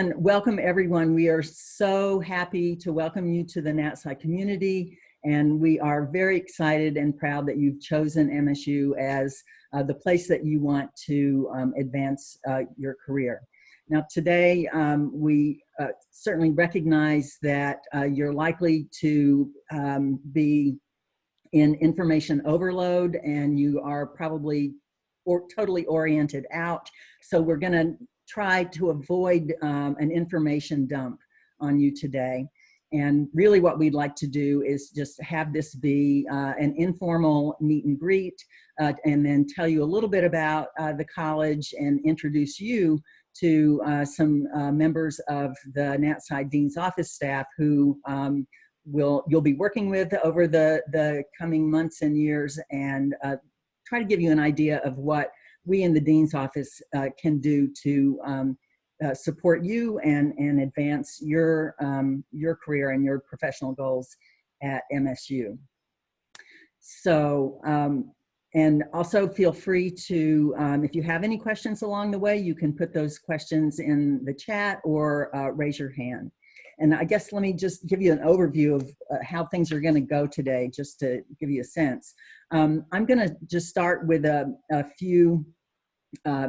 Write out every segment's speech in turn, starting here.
And welcome everyone. We are so happy to welcome you to the NatSci community, and we are very excited and proud that you've chosen MSU as the place that you want to advance your career. Now today we certainly recognize that you're likely to be in information overload, and you are probably totally oriented out. So we're going to try to avoid an information dump on you today. And really what we'd like to do is just have this be an informal meet and greet, and then tell you a little bit about the college and introduce you to some members of the NatSci Dean's Office staff who you'll be working with over the coming months and years, and try to give you an idea of what we in the Dean's Office can do to support you and advance your career and your professional goals at MSU. So, and also feel free to, if you have any questions along the way, you can put those questions in the chat or raise your hand. And I guess let me just give you an overview of how things are going to go today, just to give you a sense. I'm going to just start with a few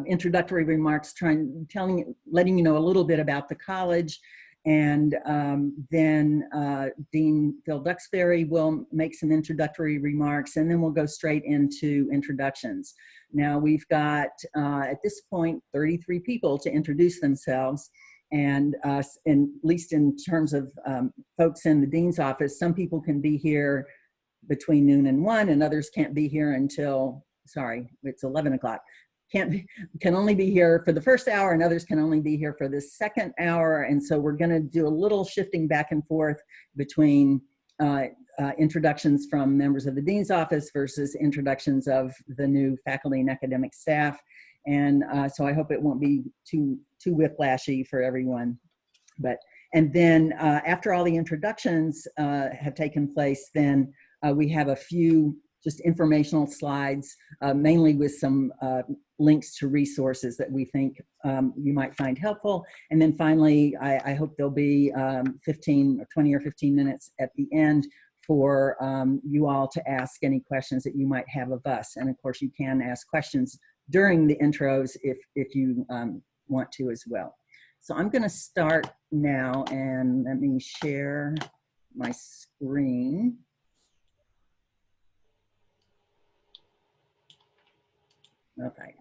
introductory remarks, letting you know a little bit about the college, and then Dean Phil Duxbury will make some introductory remarks, and then we'll go straight into introductions. Now we've got at this point 33 people to introduce themselves. And at least in terms of folks in the Dean's Office, some people can be here between noon and 1, and others can't be here until, sorry, it's 11 o'clock. Can only be here for the first hour, and others can only be here for the second hour. And so we're going to do a little shifting back and forth between introductions from members of the Dean's Office versus introductions of the new faculty and academic staff. And so I hope it won't be too whiplashy for everyone. And then after all the introductions have taken place, then we have a few just informational slides, mainly with some links to resources that we think you might find helpful. And then finally, I hope there'll be 20 or 15 minutes at the end for you all to ask any questions that you might have of us. And of course, you can ask questions during the intros if you want to as well. So I'm going to start now, and let me share my screen. Okay.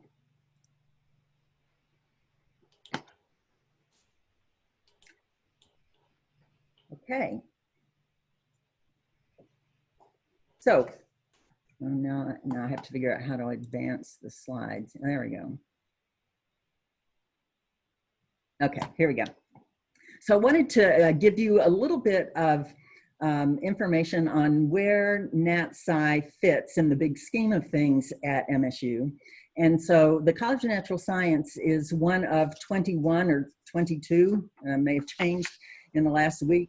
Okay. So now I have to figure out how to advance the slides. There we go. Okay, here we go. So I wanted to give you a little bit of information on where NatSci fits in the big scheme of things at MSU. And so the College of Natural Science is one of 21 or 22, may have changed in the last week,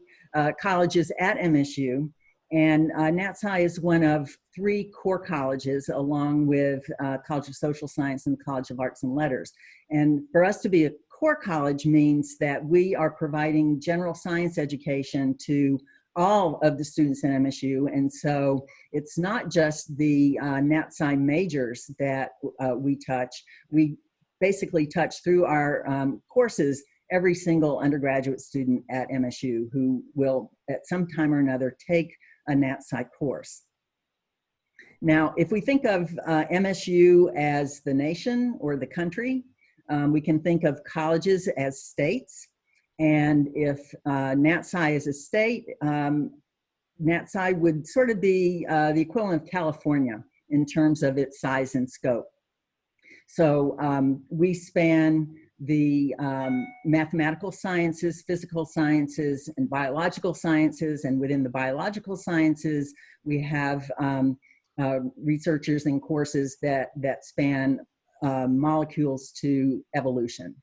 colleges at MSU. And NatSci is one of 3 core colleges, along with College of Social Science and College of Arts and Letters. And for us to be a core college means that we are providing general science education to all of the students at MSU. And so it's not just the NatSci majors that we touch. We basically touch through our courses every single undergraduate student at MSU who will at some time or another take a NatSci course. Now, if we think of MSU as the nation or the country, we can think of colleges as states. And if NatSci is a state, NatSci would sort of be the equivalent of California in terms of its size and scope. So we span the mathematical sciences, physical sciences, and biological sciences. And within the biological sciences, we have researchers and courses that span molecules to evolution.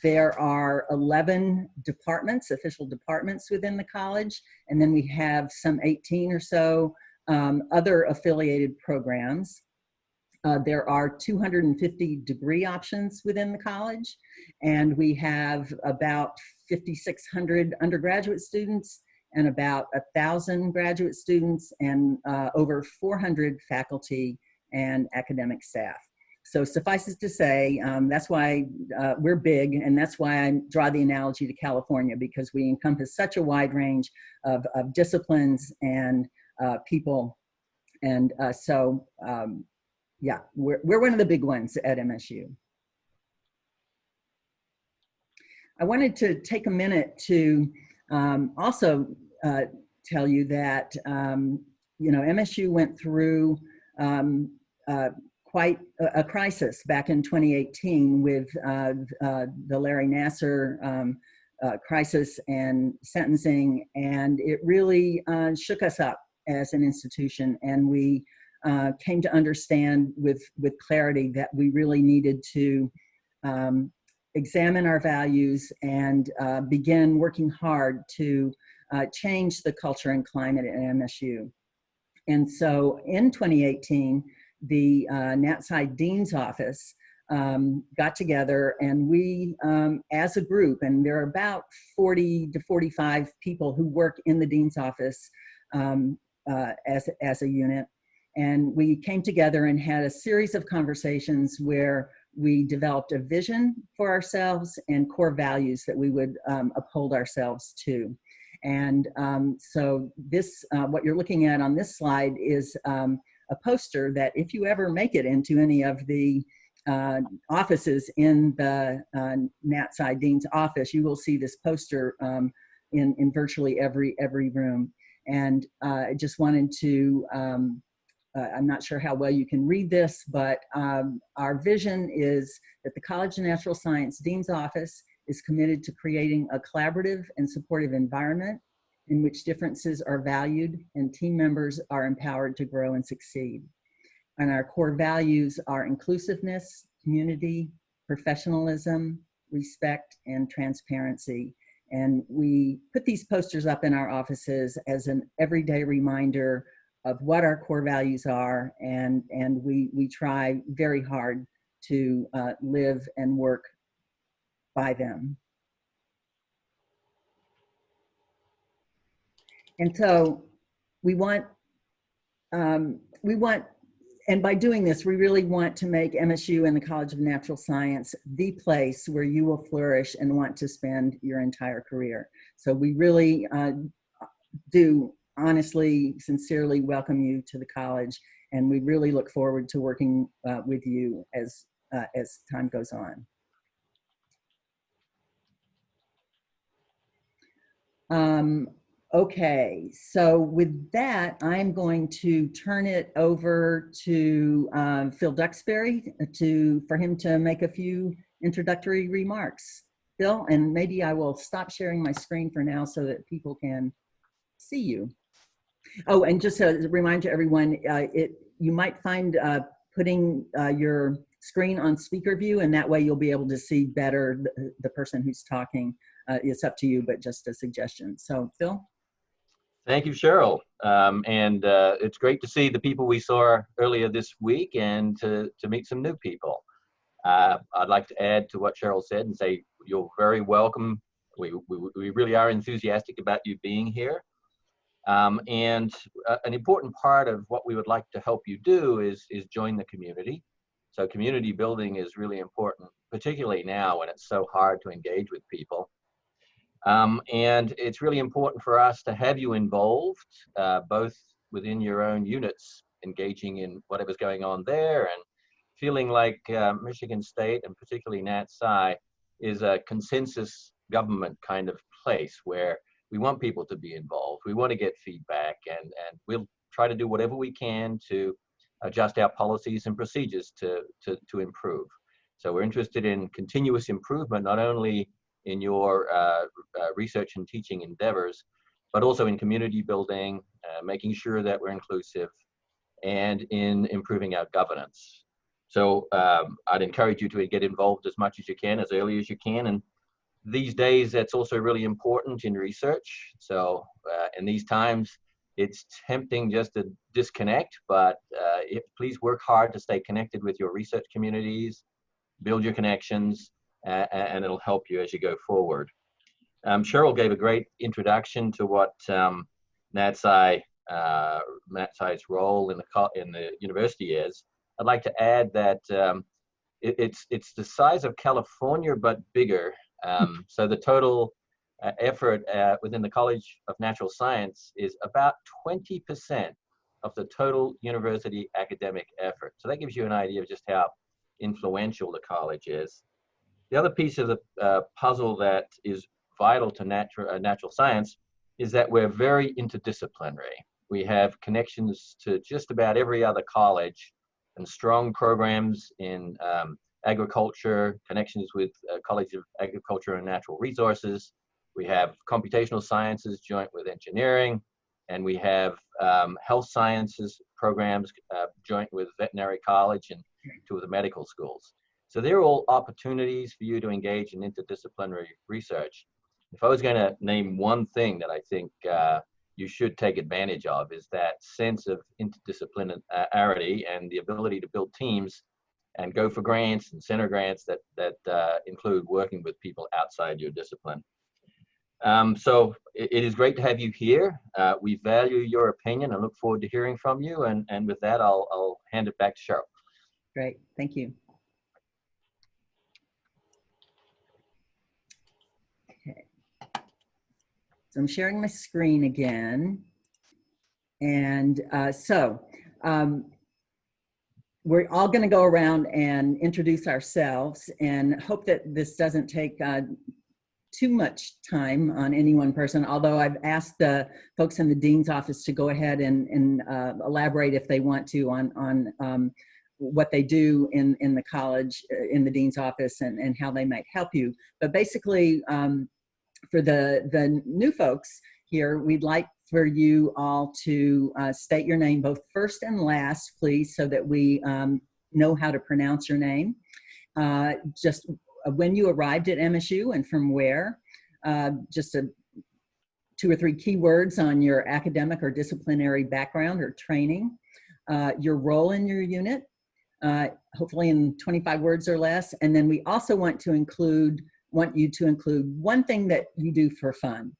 There are 11 departments, official departments within the college, and then we have some 18 or so other affiliated programs. There are 250 degree options within the college, and we have about 5,600 undergraduate students and about 1,000 graduate students and over 400 faculty and academic staff. So suffice it to say, that's why we're big, and that's why I draw the analogy to California, because we encompass such a wide range of disciplines and people. And yeah, we're one of the big ones at MSU. I wanted to take a minute to also tell you that, you know, MSU went through quite a crisis back in 2018 with the Larry Nassar crisis and sentencing, and it really shook us up as an institution, and we came to understand with clarity that we really needed to examine our values and begin working hard to change the culture and climate at MSU. And so in 2018, the NatSci Dean's Office got together, and we, as a group, and there are about 40 to 45 people who work in the Dean's Office as a unit, and we came together and had a series of conversations where we developed a vision for ourselves and core values that we would uphold ourselves to. And so this, what you're looking at on this slide is a poster that if you ever make it into any of the offices in the NatSci Dean's office, you will see this poster in virtually every room. And I just wanted to, I'm not sure how well you can read this, but our vision is that the College of Natural Science Dean's Office is committed to creating a collaborative and supportive environment in which differences are valued and team members are empowered to grow and succeed. And our core values are inclusiveness, community, professionalism, respect, and transparency. And we put these posters up in our offices as an everyday reminder of what our core values are, and we try very hard to live and work by them. And so we want, and by doing this, we really want to make MSU and the College of Natural Science the place where you will flourish and want to spend your entire career. So we really do honestly, sincerely welcome you to the college, and we really look forward to working with you as time goes on. Okay, so with that, I'm going to turn it over to Phil Duxbury for him to make a few introductory remarks. Phil, and maybe I will stop sharing my screen for now so that people can see you. Oh, and just a reminder to everyone, you might find putting your screen on speaker view, and that way you'll be able to see better the person who's talking. It's up to you, but just a suggestion. So, Phil? Thank you, Cheryl. It's great to see the people we saw earlier this week and to meet some new people. I'd like to add to what Cheryl said and say you're very welcome. We really are enthusiastic about you being here. An important part of what we would like to help you do is join the community. So community building is really important, particularly now when it's so hard to engage with people. And it's really important for us to have you involved, both within your own units, engaging in whatever's going on there, and feeling like Michigan State, and particularly NatSci, is a consensus government kind of place where we want people to be involved. We want to get feedback, and we'll try to do whatever we can to adjust our policies and procedures to improve. So we're interested in continuous improvement, not only in your research and teaching endeavors, but also in community building, making sure that we're inclusive, and in improving our governance. So I'd encourage you to get involved as much as you can, as early as you can. And these days, that's also really important in research. So in these times, it's tempting just to disconnect, but please work hard to stay connected with your research communities, build your connections, and it'll help you as you go forward. Cheryl gave a great introduction to what NatSci's role in the university is. I'd like to add that it's the size of California, but bigger. So the total effort within the College of Natural Science is about 20% of the total university academic effort. So that gives you an idea of just how influential the college is. The other piece of the puzzle that is vital to natural science is that we're very interdisciplinary. We have connections to just about every other college and strong programs in agriculture, connections with College of Agriculture and Natural Resources. We have computational sciences joint with engineering, and we have health sciences programs joint with veterinary college and two of the medical schools. So they're all opportunities for you to engage in interdisciplinary research. If I was going to name one thing that I think you should take advantage of, is that sense of interdisciplinarity and the ability to build teams and go for grants and center grants that include working with people outside your discipline. So it is great to have you here. We value your opinion and look forward to hearing from you. And with that, I'll hand it back to Cheryl. Great, thank you. Okay, so I'm sharing my screen again. And we're all going to go around and introduce ourselves, and hope that this doesn't take too much time on any one person, although I've asked the folks in the dean's office to go ahead and elaborate if they want to on what they do in the college, in the dean's office, and how they might help you. But basically, for the new folks here, we'd like for you all to state your name, both first and last, please, so that we know how to pronounce your name. Just when you arrived at MSU and from where, just 2 or 3 keywords on your academic or disciplinary background or training, your role in your unit, hopefully in 25 words or less. And then we also want you to include one thing that you do for fun.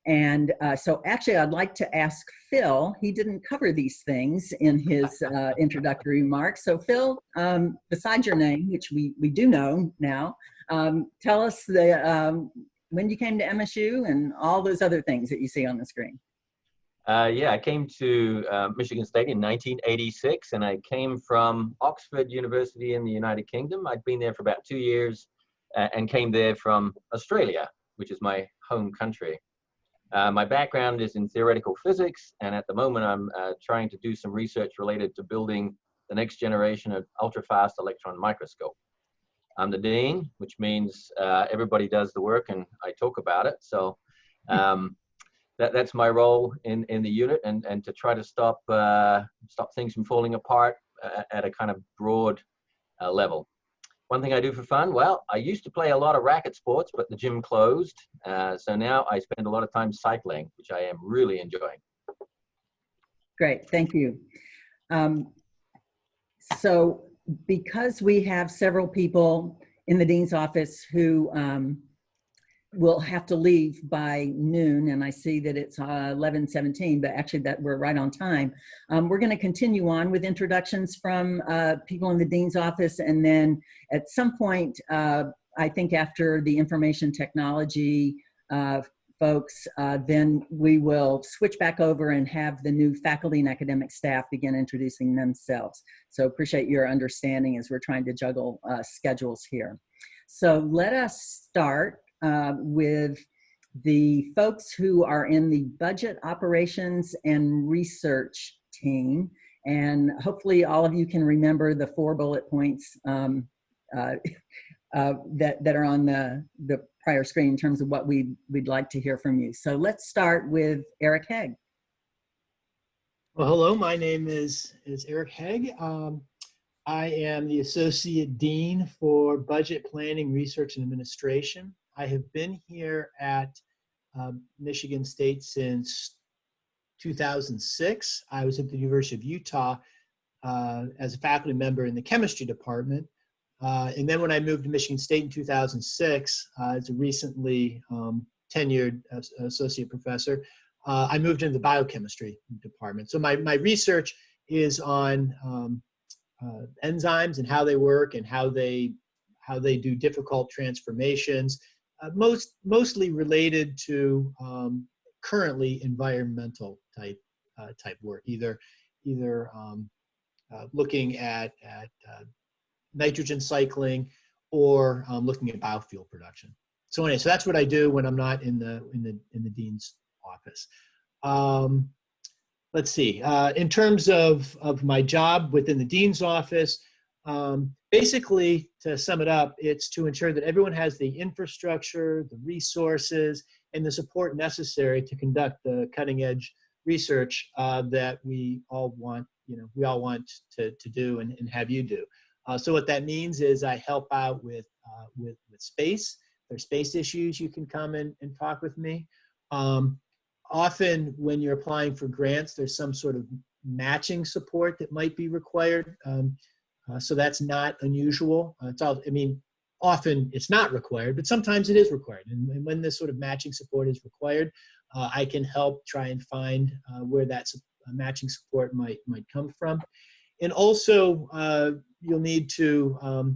And so actually I'd like to ask Phil, he didn't cover these things in his introductory remarks. So Phil, besides your name, which we do know now, tell us when you came to MSU and all those other things that you see on the screen. Yeah, I came to Michigan State in 1986, and I came from Oxford University in the United Kingdom. I'd been there for about 2 years and came there from Australia, which is my home country. My background is in theoretical physics, and at the moment I'm trying to do some research related to building the next generation of ultra-fast electron microscope. I'm the dean, which means everybody does the work and I talk about it. So that's my role in the unit, and to try to stop things from falling apart at a kind of broad level. One thing I do for fun, well, I used to play a lot of racket sports, but the gym closed. So now I spend a lot of time cycling, which I am really enjoying. Great, thank you. So because we have several people in the dean's office who will have to leave by noon, and I see that it's 11:17, but actually that we're right on time. We're going to continue on with introductions from people in the dean's office, and then at some point, I think after the information technology folks, then we will switch back over and have the new faculty and academic staff begin introducing themselves. So appreciate your understanding as we're trying to juggle schedules here. So let us start with the folks who are in the budget operations and research team. And hopefully all of you can remember the 4 bullet points that are on the prior screen in terms of what we'd like to hear from you. So let's start with Eric Hegg. Well, hello, my name is Eric Hegg. I am the Associate Dean for Budget Planning, Research, and Administration. I have been here at Michigan State since 2006, I was at the University of Utah as a faculty member in the chemistry department. And then when I moved to Michigan State in 2006, as a recently tenured associate professor, I moved into the biochemistry department. So my research is on enzymes and how they work and how they do difficult transformations, mostly related to currently environmental type work, either looking at nitrogen cycling or looking at biofuel production. So anyway, so that's what I do when I'm not in the dean's office. Let's see. In terms of my job within the dean's office, basically, to sum it up, it's to ensure that everyone has the infrastructure, the resources, and the support necessary to conduct the cutting-edge research that we all want, to do and have you do. So what that means is I help out with space. If there's space issues, you can come and talk with me. Often when you're applying for grants, there's some sort of matching support that might be required. So that's not unusual. Often it's not required, but sometimes it is required. And when this sort of matching support is required, I can help try and find where that matching support might come from. And also, you'll need to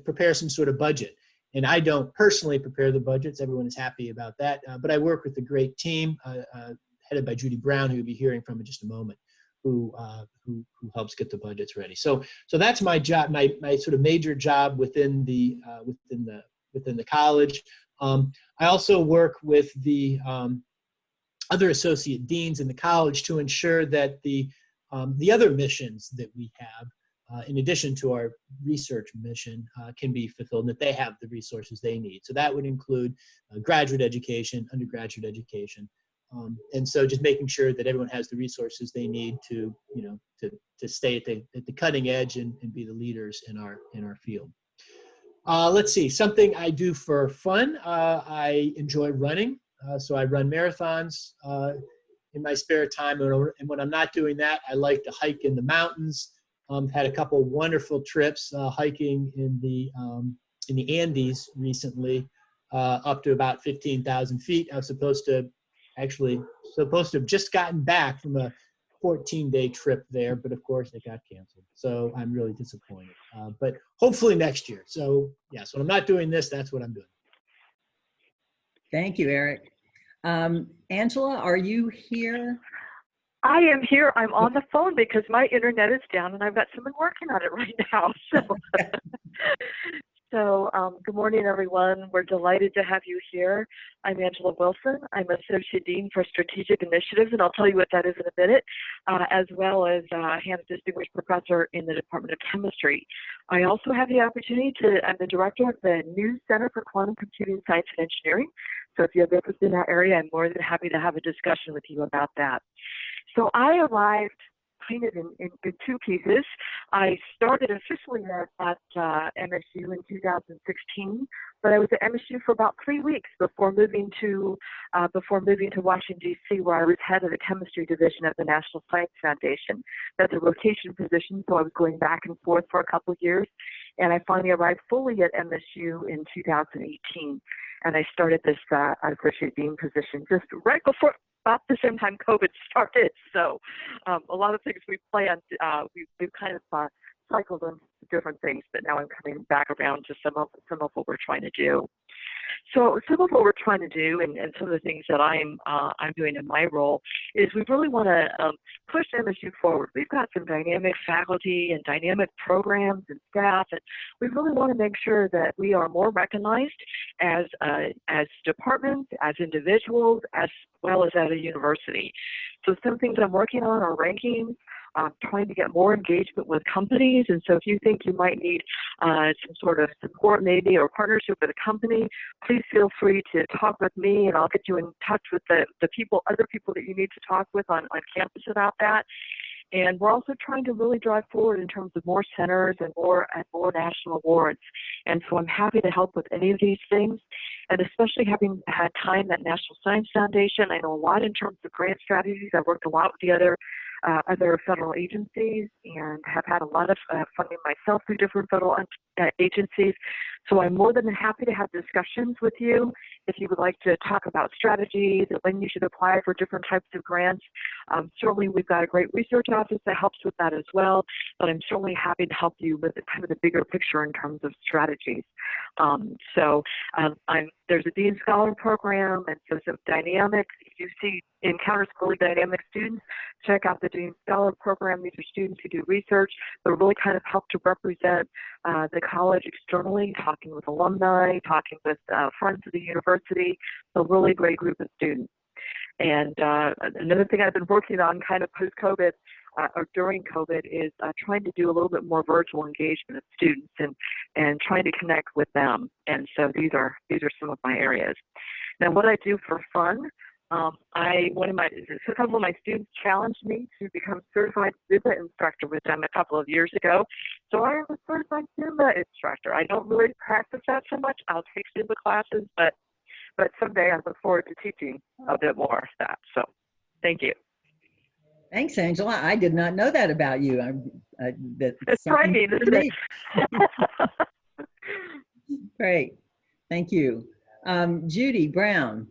prepare some sort of budget. And I don't personally prepare the budgets. Everyone is happy about that. But I work with a great team headed by Judy Brown, who you'll be hearing from in just a moment, who helps get the budgets ready. So that's my job, my sort of major job within the college. I also work with the other associate deans in the college to ensure that the other missions that we have, in addition to our research mission, can be fulfilled, and that they have the resources they need. So that would include graduate education, undergraduate education, and so just making sure that everyone has the resources they need to stay at the cutting edge and be the leaders in our field. Let's see, something I do for fun. I enjoy running, so I run marathons in my spare time, and when I'm not doing that, I like to hike in the mountains. Had a couple wonderful trips hiking in the Andes recently, up to about 15,000 feet. I was supposed to have just gotten back from a 14-day trip there, but of course it got canceled. So I'm really disappointed. But hopefully next year. So yeah, so when I'm not doing this, that's what I'm doing. Thank you, Eric. Angela, are you here? I am here. I'm on the phone because my internet is down and I've got someone working on it right now. So, good morning, everyone. We're delighted to have you here. I'm Angela Wilson. I'm Associate Dean for Strategic Initiatives, and I'll tell you what that is in a minute, as well as Hans Distinguished Professor in the Department of Chemistry. I also have the opportunity I'm the Director of the new Center for Quantum Computing Science and Engineering. So if you have interest in that area, I'm more than happy to have a discussion with you about that. So I arrived kind of in two pieces. I started officially at MSU in 2016, but I was at MSU for about 3 weeks before moving to Washington, D.C., where I was head of the chemistry division at the National Science Foundation. That's a rotation position, so I was going back and forth for a couple of years, and I finally arrived fully at MSU in 2018, and I started this associate dean position just right before, about the same time COVID started. So a lot of things we planned, we've kind of cycled on different things, but now I'm coming back around to some of what we're trying to do. So some of what we're trying to do, and some of the things that I'm doing in my role, is we really want to push MSU forward. We've got some dynamic faculty and dynamic programs and staff, and we really want to make sure that we are more recognized as departments, as individuals, as well as at a university. So some things I'm working on are rankings, trying to get more engagement with companies. And so if you think you might need some sort of support maybe or partnership with a company, please feel free to talk with me and I'll get you in touch with the other people that you need to talk with on campus about that. And we're also trying to really drive forward in terms of more centers and more national awards. And so I'm happy to help with any of these things. and especially having had time at National Science Foundation, I know a lot in terms of grant strategies. I've worked a lot with the other federal agencies and have had a lot of funding myself through different federal agencies. So I'm more than happy to have discussions with you if you would like to talk about strategies and when you should apply for different types of grants. Certainly we've got a great research office that helps with that as well, but I'm certainly happy to help you with kind of the bigger picture in terms of strategies. There's a Dean Scholar program, and so some dynamics. If you encounter really dynamic students, check out the Dean Scholar program. These are students who do research, but really kind of help to represent the college externally, talking with alumni, talking with friends of the university. A really great group of students. And another thing I've been working on kind of post-COVID or during COVID is trying to do a little bit more virtual engagement of students and trying to connect with them. And so these are some of my areas. Now, what I do for fun, a couple of my students challenged me to become certified Zumba instructor with them a couple of years ago. So I am a certified Zumba instructor. I don't really practice that so much. I'll take Zumba classes, but someday I look forward to teaching a bit more of that. So thank you. Thanks, Angela. I did not know that about you. It's frightening, isn't it? Great. Thank you. Judy Brown.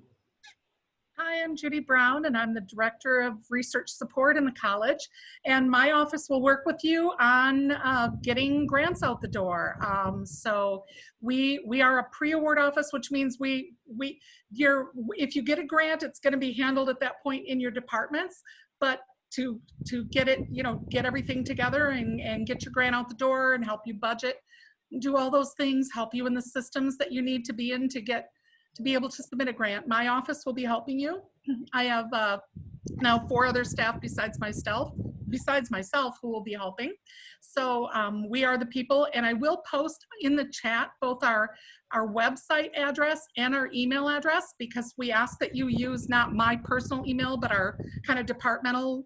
Hi, I'm Judy Brown, and I'm the Director of Research Support in the college. And my office will work with you on getting grants out the door. So we are a pre-award office, which means if you get a grant, it's going to be handled at that point in your departments. But to get it, get everything together and get your grant out the door and help you budget, do all those things, help you in the systems that you need to be in to be able to submit a grant. My office will be helping you. I have now 4 other staff besides myself who will be helping. So we are the people, and I will post in the chat both our website address and our email address, because we ask that you use not my personal email, but our kind of departmental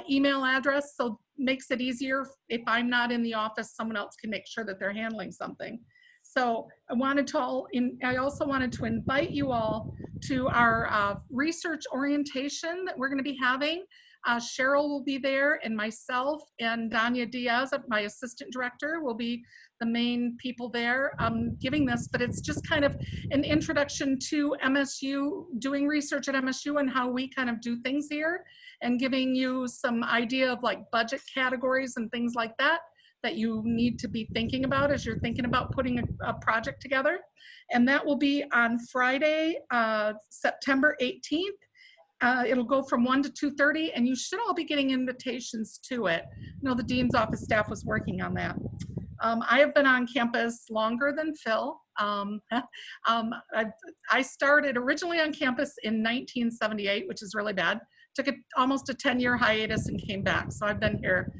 email address. So makes it easier if I'm not in the office, someone else can make sure that they're handling something. So I also wanted to invite you all to our research orientation that we're going to be having. Cheryl will be there, and myself and Danya Diaz, my assistant director, will be the main people there giving this. But it's just kind of an introduction to MSU, doing research at MSU and how we kind of do things here, and giving you some idea of like budget categories and things like that you need to be thinking about as you're thinking about putting a project together. And that will be on Friday, September 18th. It'll go from 1 to 2:30, and you should all be getting invitations to it. The Dean's office staff was working on that. I have been on campus longer than Phil. I started originally on campus in 1978, which is really bad. Took almost a 10-year hiatus and came back. So I've been here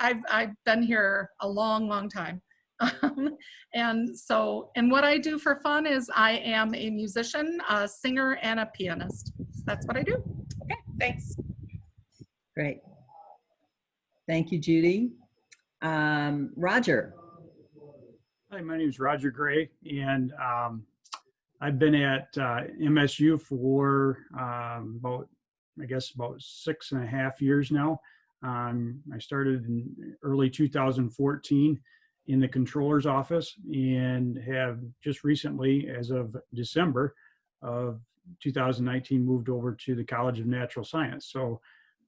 I've been here a long, long time. And what I do for fun is I am a musician, a singer, and a pianist. So that's what I do. Okay, thanks. Great. Thank you, Judy. Roger. Hi, my name is Roger Gray, and I've been at MSU for about 6.5 years now. I started in early 2014 in the controller's office, and have just recently, as of December of 2019, moved over to the College of Natural Science. So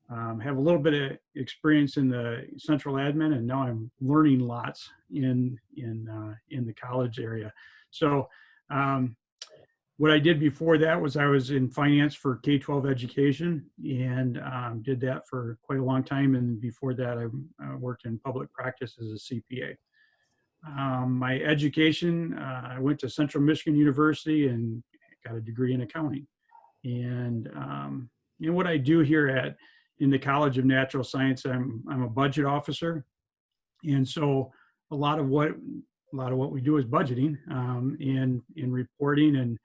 have a little bit of experience in the central admin, and now I'm learning lots in the college area. So what I did before that was I was in finance for K-12 education, and did that for quite a long time. And before that, I worked in public practice as a CPA. My education, I went to Central Michigan University and got a degree in accounting. And what I do here in the College of Natural Science, I'm a budget officer, and so a lot of what we do is budgeting and reporting and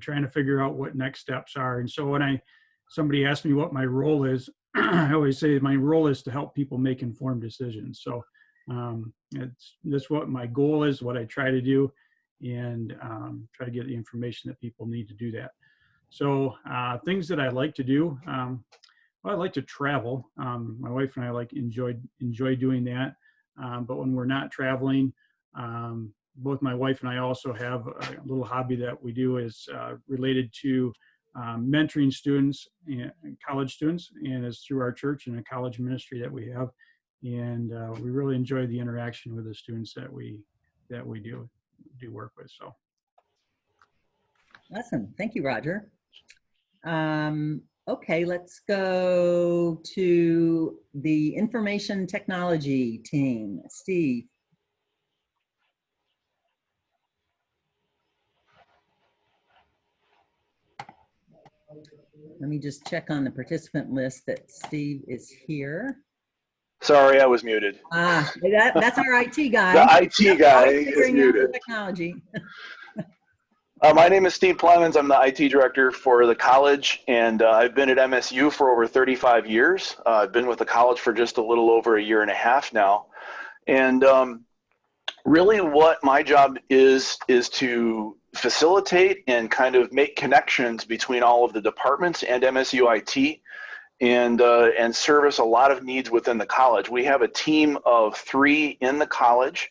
trying to figure out what next steps are. And so when somebody asks me what my role is, I always say my role is to help people make informed decisions. So that's what my goal is, what I try to do. and try to get the information that people need to do that. So things that I like to do, well, I like to travel. My wife and I enjoy doing that. But when we're not traveling, both my wife and I also have a little hobby that we do is related to mentoring students, college students, and it's through our church and a college ministry that we have. And we really enjoy the interaction with the students that we do work with. So awesome. Thank you, Roger. Okay, let's go to the information technology team. Steve. Let me just check on the participant list that Steve is here. Sorry, I was muted. That's our IT guy. The IT guy is muted. Technology. My name is Steve Plymons. I'm the IT director for the college, and I've been at MSU for over 35 years. I've been with the college for just a little over a year and a half now. And really what my job is to facilitate and kind of make connections between all of the departments and MSU IT, and service a lot of needs within the college. We have a team of 3 in the college,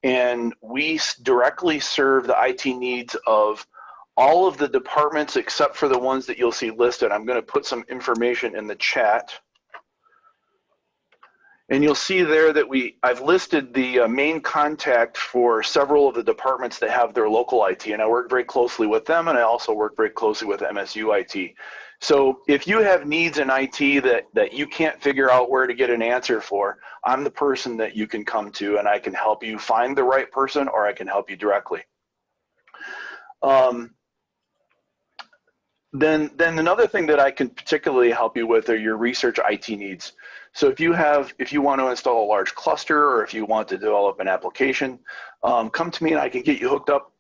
and we directly serve the IT needs of all of the departments except for the ones that you'll see listed. I'm going to put some information in the chat. And you'll see there that I've listed the main contact for several of the departments that have their local IT, and I work very closely with them, and I also work very closely with MSU IT. So if you have needs in IT that you can't figure out where to get an answer for, I'm the person that you can come to, and I can help you find the right person, or I can help you directly. Then another thing that I can particularly help you with are your research IT needs. So if you want to install a large cluster, or if you want to develop an application, come to me and I can get you hooked up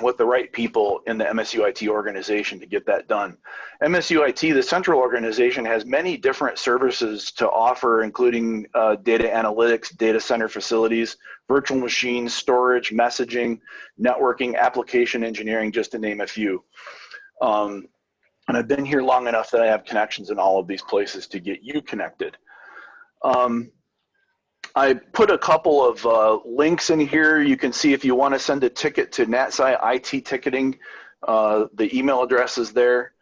with the right people in the MSU IT organization to get that done. MSU IT, the central organization, has many different services to offer, including data analytics, data center facilities, virtual machines, storage, messaging, networking, application engineering, just to name a few. And I've been here long enough that I have connections in all of these places to get you connected. I put a couple of links in here. You can see if you want to send a ticket to NatSci IT ticketing, the email address is there.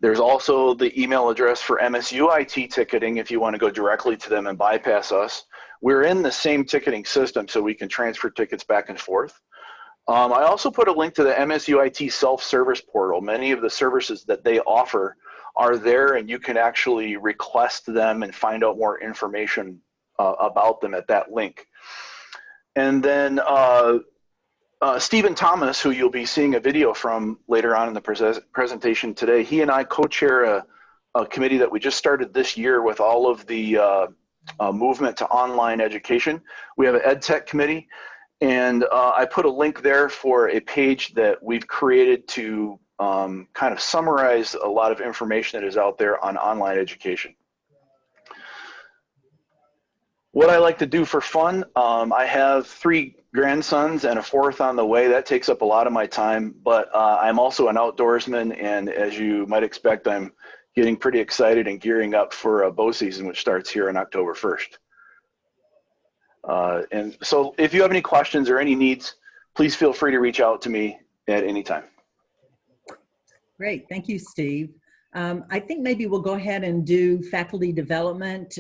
There's also the email address for MSU IT ticketing if you want to go directly to them and bypass us. We're in the same ticketing system, so we can transfer tickets back and forth. I also put a link to the MSU IT self-service portal. Many of the services that they offer are there, and you can actually request them and find out more information about them at that link. And then Stephen Thomas, who you'll be seeing a video from later on in the presentation today, he and I co-chair a committee that we just started this year with all of the movement to online education. We have an ed tech committee, and I put a link there for a page that we've created to kind of summarize a lot of information that is out there on online education. What I like to do for fun, I have 3 grandsons and a 4th on the way. That takes up a lot of my time, but I'm also an outdoorsman, and as you might expect, I'm getting pretty excited and gearing up for bow season, which starts here on October 1st. And so if you have any questions or any needs, please feel free to reach out to me at any time. Great, thank you, Steve. I think maybe we'll go ahead and do faculty development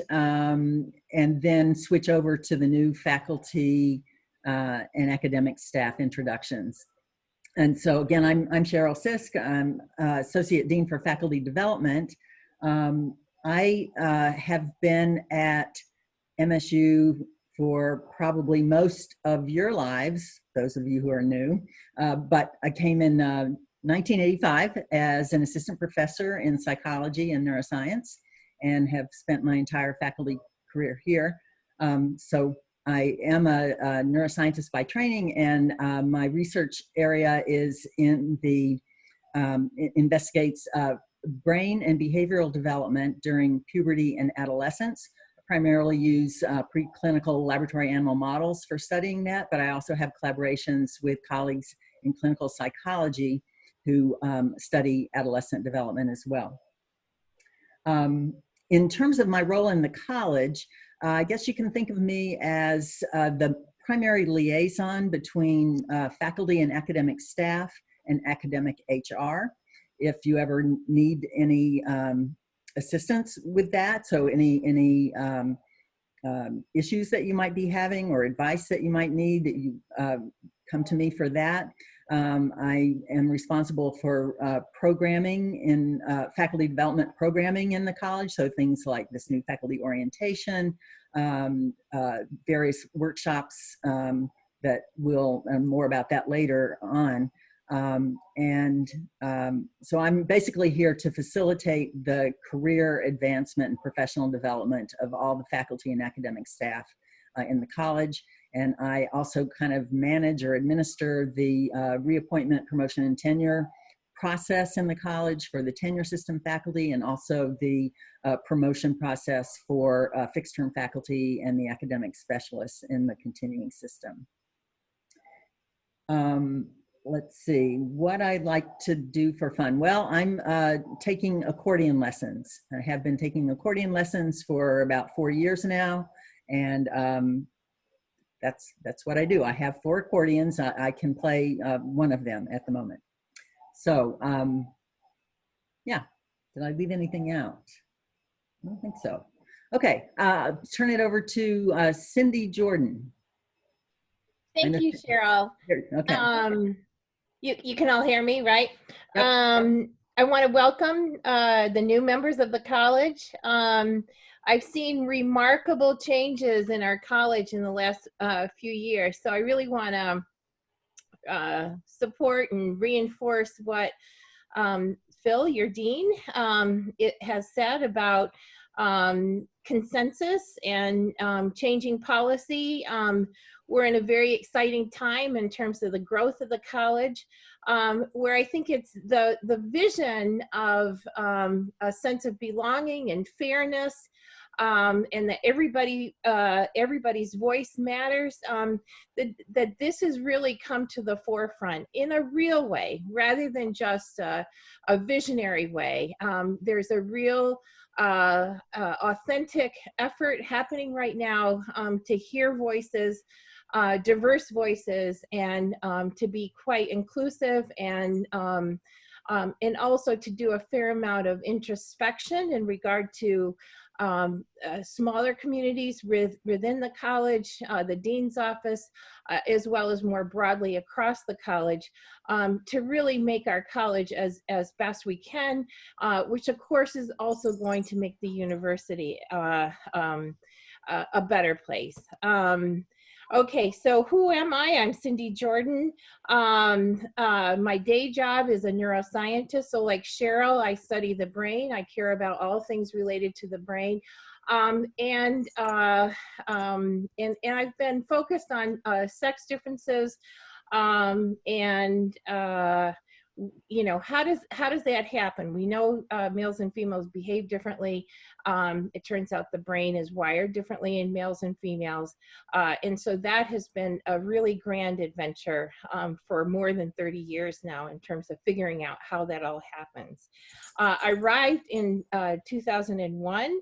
and then switch over to the new faculty and academic staff introductions. And so again, I'm Cheryl Sisk. I'm Associate Dean for Faculty Development. I have been at MSU for probably most of your lives, those of you who are new, but I came in 1985 as an assistant professor in psychology and neuroscience, and have spent my entire faculty career here. So I am a neuroscientist by training, and my research area is in the, investigates brain and behavioral development during puberty and adolescence. I primarily use preclinical laboratory animal models for studying that, but I also have collaborations with colleagues in clinical psychology who study adolescent development as well. In terms of my role in the college, I guess you can think of me as the primary liaison between faculty and academic staff and academic HR. If you ever need any assistance with that, so any issues that you might be having or advice that you might need, that you come to me for that. I am responsible for programming in faculty development programming in the college, so things like this new faculty orientation, various workshops that we'll, more about that later on. So I'm basically here to facilitate the career advancement and professional development of all the faculty and academic staff in the college. And I also kind of manage or administer the reappointment, promotion, and tenure process in the college for the tenure system faculty, and also the promotion process for fixed-term faculty and the academic specialists in the continuing system. Let's see, what I'd like to do for fun. Well, I'm taking accordion lessons. I have been taking accordion lessons for about 4 years now, and that's what I do. I have 4 accordions. I can play one of them at the moment. So, yeah, did I leave anything out? I don't think so. Okay, turn it over to Cindy Jordan. Thank you, Cheryl. Okay. You can all hear me, right? Yep. I want to welcome the new members of the college. I've seen remarkable changes in our college in the last few years, so I really want to support and reinforce what Phil, your dean, it has said about consensus and changing policy. We're in a very exciting time in terms of the growth of the college, where I think it's the vision of a sense of belonging and fairness, and that everybody's voice matters, that this has really come to the forefront in a real way, rather than just a visionary way. There's a real authentic effort happening right now to hear voices, diverse voices, and to be quite inclusive, and also to do a fair amount of introspection in regard to smaller communities within the college, the dean's office, as well as more broadly across the college, to really make our college as best we can, which of course is also going to make the university a better place. Okay, so who am I? I'm Cindy Jordan. My day job is a neuroscientist. So like Cheryl, I study the brain. I care about all things related to the brain. And I've been focused on sex differences, and you know, how does that happen? We know males and females behave differently. It turns out the brain is wired differently in males and females. And so that has been a really grand adventure for more than 30 years now in terms of figuring out how that all happens. I arrived in 2001.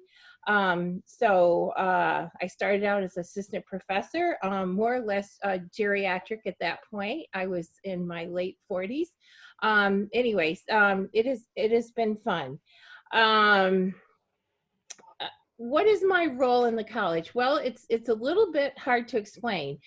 So I started out as assistant professor, more or less geriatric at that point. I was in my late 40s. Anyways, it has been fun. What is my role in the college? Well, it's a little bit hard to explain.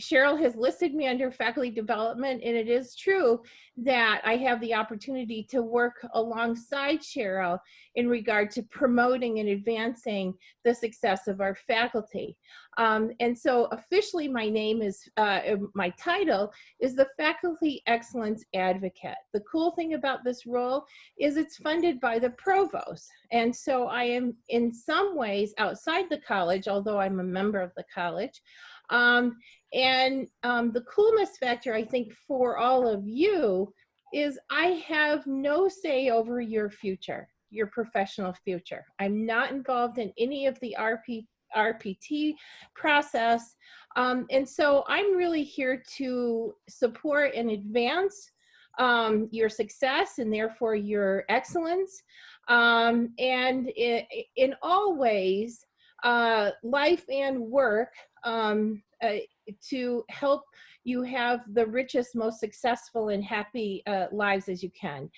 Cheryl has listed me under faculty development, and it is true that I have the opportunity to work alongside Cheryl in regard to promoting and advancing the success of our faculty. And so officially my name is, my title is the Faculty Excellence Advocate. The cool thing about this role is it's funded by the provost. And so I am in some ways outside the college, although I'm a member of the college. The coolness factor, I think, for all of you is I have no say over your future, your professional future. I'm not involved in any of the RPT process. And so I'm really here to support and advance your success and therefore your excellence. And in all ways, life and work, to help you have the richest, most successful and happy lives as you can.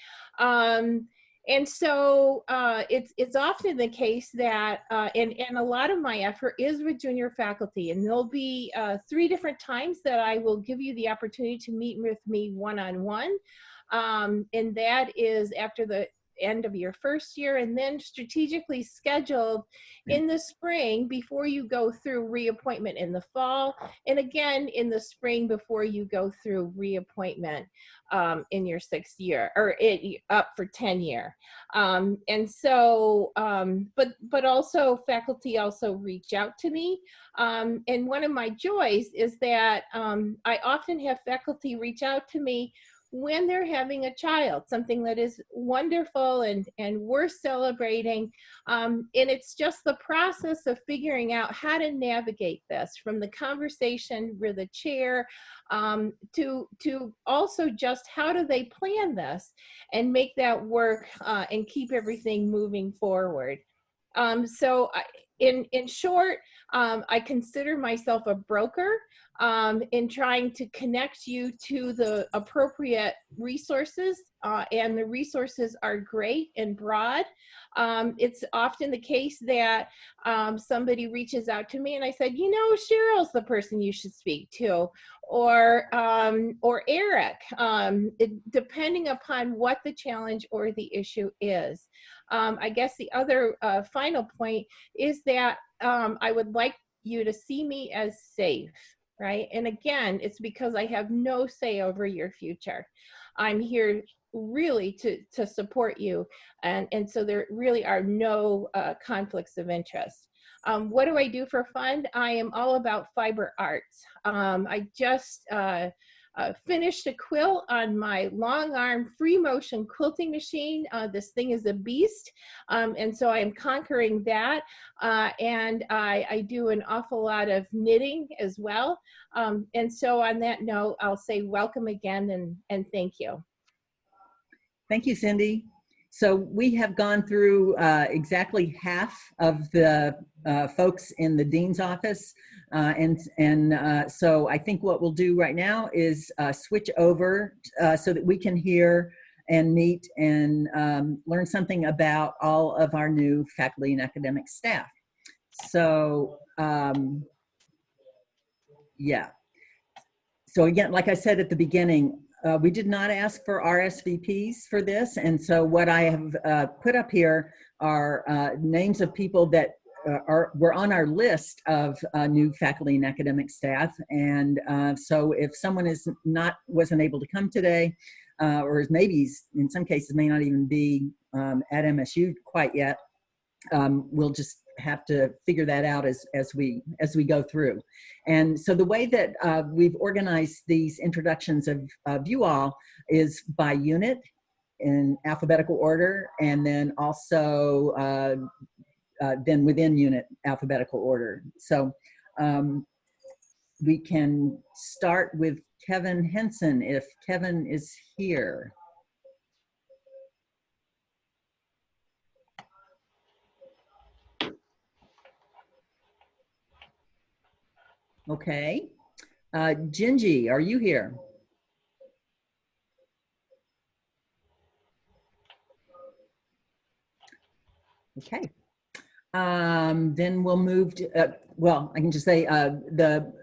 And so it's often the case that, and a lot of my effort is with junior faculty, and there'll be 3 different times that I will give you the opportunity to meet with me one-on-one. And that is after the end of your first year, and then strategically scheduled in the spring before you go through reappointment in the fall, and again in the spring before you go through reappointment in your 6th year, or up for 10-year. And so, but also faculty also reach out to me. And one of my joys is that I often have faculty reach out to me when they're having a child, something that is wonderful and worth celebrating. And it's just the process of figuring out how to navigate this, from the conversation with the chair to also just how do they plan this and make that work and keep everything moving forward. So in short, I consider myself a broker in trying to connect you to the appropriate resources, and the resources are great and broad. It's often the case that somebody reaches out to me and I said, you know, Cheryl's the person you should speak to, or Eric, depending upon what the challenge or the issue is. I guess the other final point is that I would like you to see me as safe, right? And again, it's because I have no say over your future. I'm here really to support you. And so there really are no conflicts of interest. What do I do for fun? I am all about fiber arts. I just finished a quilt on my long arm free motion quilting machine. This thing is a beast. And so I am conquering that. And I do an awful lot of knitting as well. And so on that note, I'll say welcome again and thank you. Thank you, Cindy. So we have gone through exactly half of the folks in the dean's office. So I think what we'll do right now is switch over so that we can hear and meet and learn something about all of our new faculty and academic staff. So yeah. So again, like I said at the beginning, we did not ask for RSVPs for this, and so what I have put up here are names of people that were on our list of new faculty and academic staff. And so if someone wasn't able to come today, or maybe in some cases may not even be at MSU quite yet, we'll just have to figure that out as we go through. And so the way that we've organized these introductions of you all is by unit in alphabetical order, and then also then within unit alphabetical order. So we can start with Kevin Henson if Kevin is here. Okay. Gingy, are you here? Okay. Then we'll move to, well, I can just say the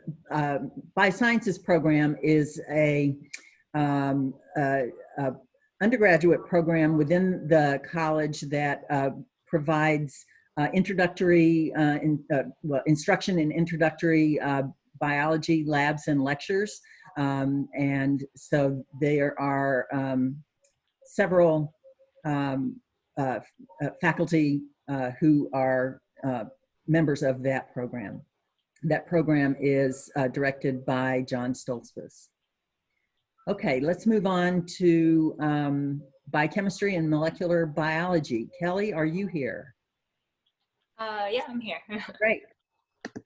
Biosciences program is a undergraduate program within the college that provides introductory, instruction in introductory biology labs and lectures. And so there are several faculty who are members of that program. That program is directed by John Stoltzfus. Okay, let's move on to biochemistry and molecular biology. Kelly, are you here? Yeah, I'm here. Great.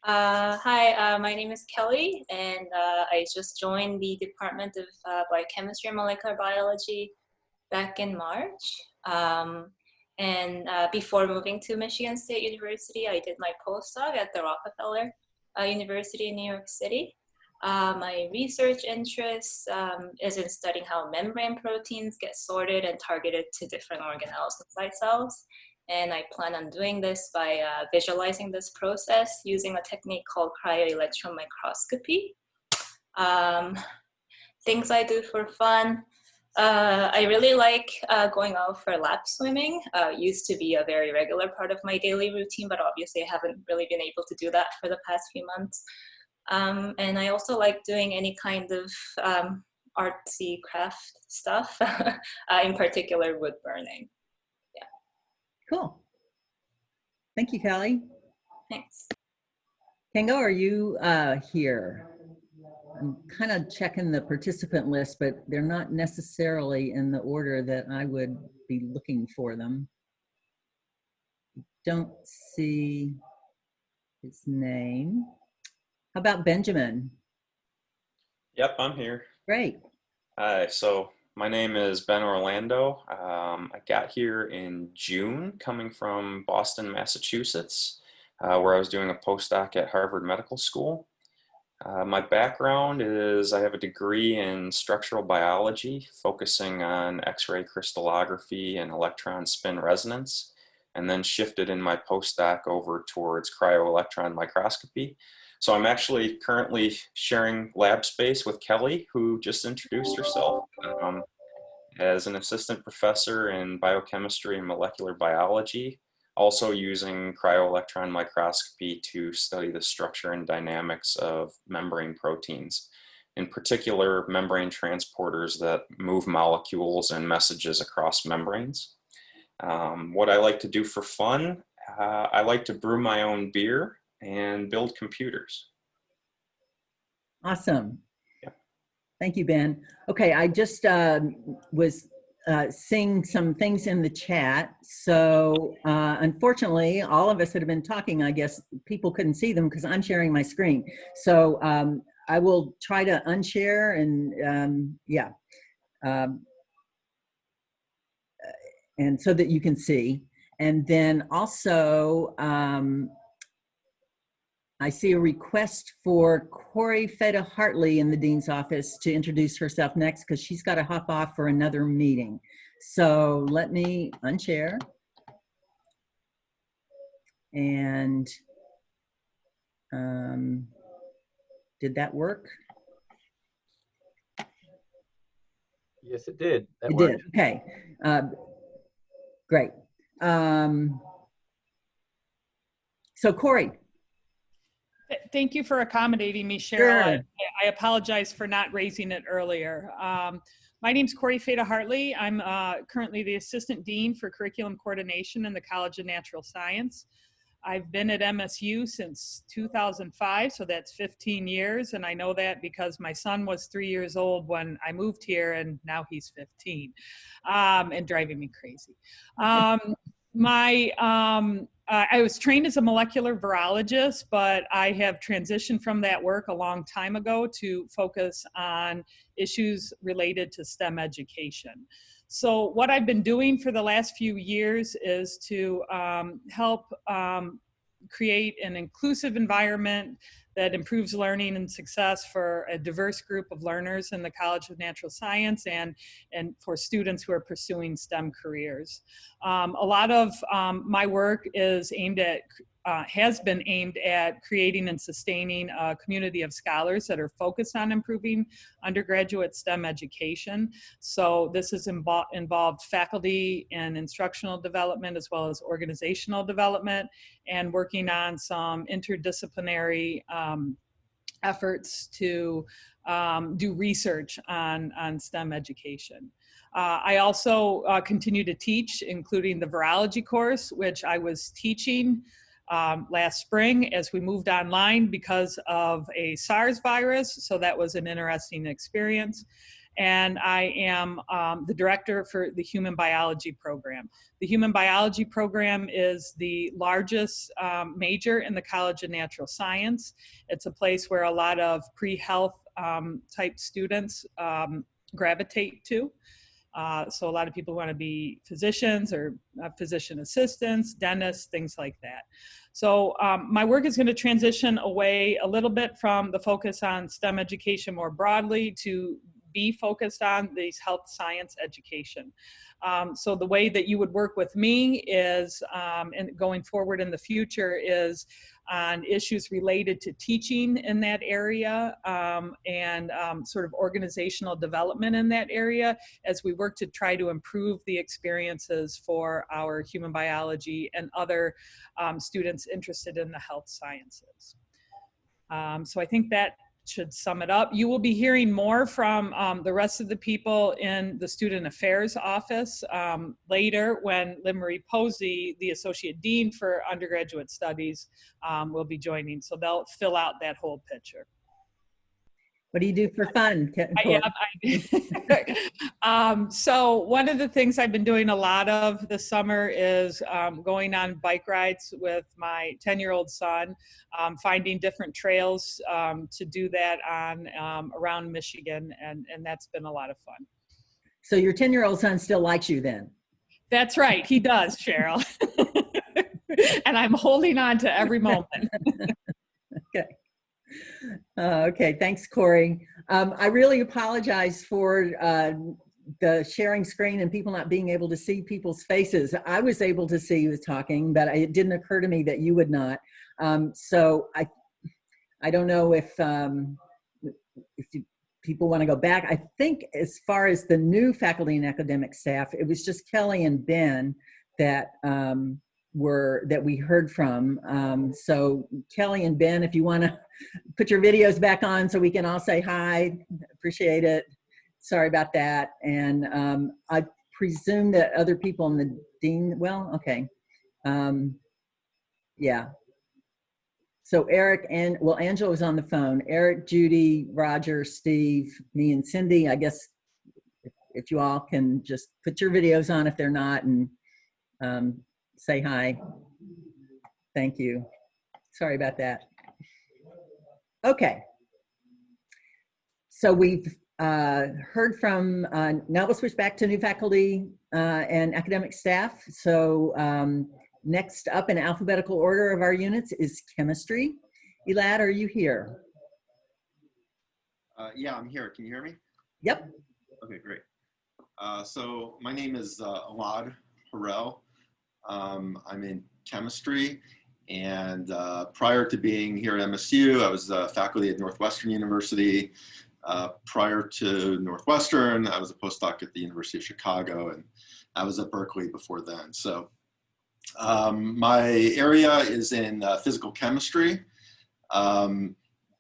Hi, my name is Kelly, and I just joined the Department of Biochemistry and Molecular Biology back in March. Before moving to Michigan State University, I did my postdoc at the Rockefeller University in New York City. My research interest is in studying how membrane proteins get sorted and targeted to different organelles inside cells. And I plan on doing this by visualizing this process using a technique called cryo-electron microscopy. Things I do for fun. I really like going out for lap swimming. Used to be a very regular part of my daily routine, but obviously I haven't really been able to do that for the past few months. And I also like doing any kind of artsy craft stuff, in particular wood burning. Cool. Thank you, Kelly. Thanks. Kengo, are you here? I'm kind of checking the participant list, but they're not necessarily in the order that I would be looking for them. Don't see his name. How about Benjamin? Yep, I'm here. Great. Hi, so my name is Ben Orlando. I got here in June, coming from Boston, Massachusetts, where I was doing a postdoc at Harvard Medical School. My background is I have a degree in structural biology, focusing on X-ray crystallography and electron spin resonance, and then shifted in my postdoc over towards cryo-electron microscopy. So I'm actually currently sharing lab space with Kelly, who just introduced herself as an assistant professor in biochemistry and molecular biology, also using cryo-electron microscopy to study the structure and dynamics of membrane proteins, in particular membrane transporters that move molecules and messages across membranes. What I like to do for fun, I like to brew my own beer and build computers. Awesome. Yeah. Thank you, Ben. Okay, I just was seeing some things in the chat. So unfortunately, all of us that have been talking, I guess people couldn't see them because I'm sharing my screen. So I will try to unshare and and so that you can see. And then also, I see a request for Corey Feda Hartley in the Dean's office to introduce herself next because she's got to hop off for another meeting. So let me unshare. And did that work? Yes, it did. That it worked. did. Okay. Great. So Corey. Thank you for accommodating me, Cheryl. Sure. I apologize for not raising it earlier. My name's Corey Feda Hartley. I'm currently the Assistant Dean for Curriculum Coordination in the College of Natural Science. I've been at MSU since 2005, so that's 15 years, and I know that because my son was 3 years old when I moved here, and now he's 15, and driving me crazy. I was trained as a molecular virologist, but I have transitioned from that work a long time ago to focus on issues related to STEM education. So what I've been doing for the last few years is to help create an inclusive environment that improves learning and success for a diverse group of learners in the College of Natural Science and for students who are pursuing STEM careers. A lot of my work is aimed at has been aimed at creating and sustaining a community of scholars that are focused on improving undergraduate STEM education. So this has involved faculty and instructional development as well as organizational development and working on some interdisciplinary efforts to do research on STEM education. I also continue to teach, including the virology course, which I was teaching last spring as we moved online because of a SARS virus. So that was an interesting experience. and I am the director for the Human Biology program. The Human Biology program is the largest major in the College of Natural Science. It's a place where a lot of pre-health type students gravitate to. So a lot of people want to be physicians or physician assistants, dentists, things like that. So my work is going to transition away a little bit from the focus on STEM education more broadly to be focused on these health science education. So the way that you would work with me is, and going forward in the future, is on issues related to teaching in that area and sort of organizational development in that area as we work to try to improve the experiences for our human biology and other students interested in the health sciences. So I think that should sum it up. You will be hearing more from the rest of the people in the Student Affairs office later when Lynn Marie Posey, the Associate Dean for Undergraduate Studies, will be joining. So they'll fill out that whole picture. What do you do for fun? So one of the things I've been doing a lot of this summer is going on bike rides with my 10-year-old son, finding different trails to do that on around Michigan, and that's been a lot of fun. So your 10-year-old son still likes you then? That's right, he does, Cheryl. And I'm holding on to every moment. Okay. Okay, thanks, Corey. I really apologize for the sharing screen and people not being able to see people's faces. I was able to see who was talking, but it didn't occur to me that you would not. So I don't know if people want to go back. I think as far as the new faculty and academic staff, it was just Kelly and Ben that we heard from. So Kelly and Ben, if you want to put your videos back on so we can all say hi, appreciate it. Sorry about that. And I presume that other people in the dean, well, okay. Yeah. So Eric and, well, Angela was on the phone. Eric, Judy, Roger, Steve, me, and Cindy. I guess if you all can just put your videos on if they're not, and say hi. Thank you. Sorry about that. Okay. So we've heard from, now we'll switch back to new faculty and academic staff. So next up in alphabetical order of our units is chemistry. Elad, are you here? Yeah, I'm here. Can you hear me? Yep. Okay, great. So my name is Elad Harel. I'm in chemistry, and prior to being here at MSU, I was faculty at Northwestern University. Prior to Northwestern, I was a postdoc at the University of Chicago, and I was at Berkeley before then. So my area is in physical chemistry.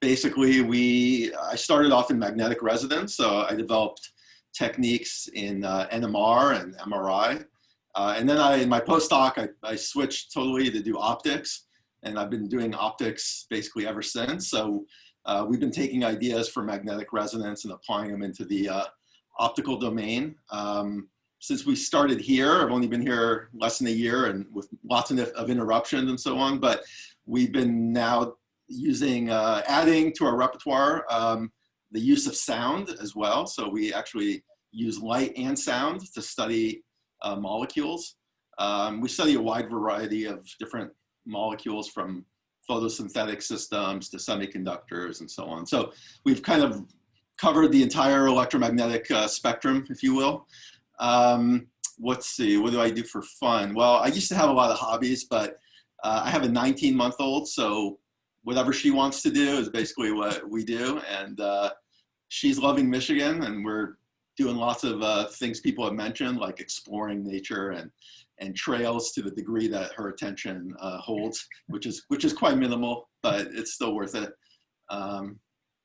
Basically, I started off in magnetic resonance, so I developed techniques in NMR and MRI. And then in my postdoc, I switched totally to do optics, and I've been doing optics basically ever since. So we've been taking ideas for magnetic resonance and applying them into the optical domain. Since we started here, I've only been here less than a year and with lots of interruptions and so on, but we've been now using, adding to our repertoire, the use of sound as well. So we actually use light and sound to study molecules. We study a wide variety of different molecules, from photosynthetic systems to semiconductors and so on. So we've kind of covered the entire electromagnetic spectrum, if you will. Let's see, what do I do for fun? Well, I used to have a lot of hobbies, but I have a 19-month-old, so whatever she wants to do is basically what we do. And she's loving Michigan, and we're doing lots of things people have mentioned, like exploring nature and trails to the degree that her attention holds, which is quite minimal, but it's still worth it.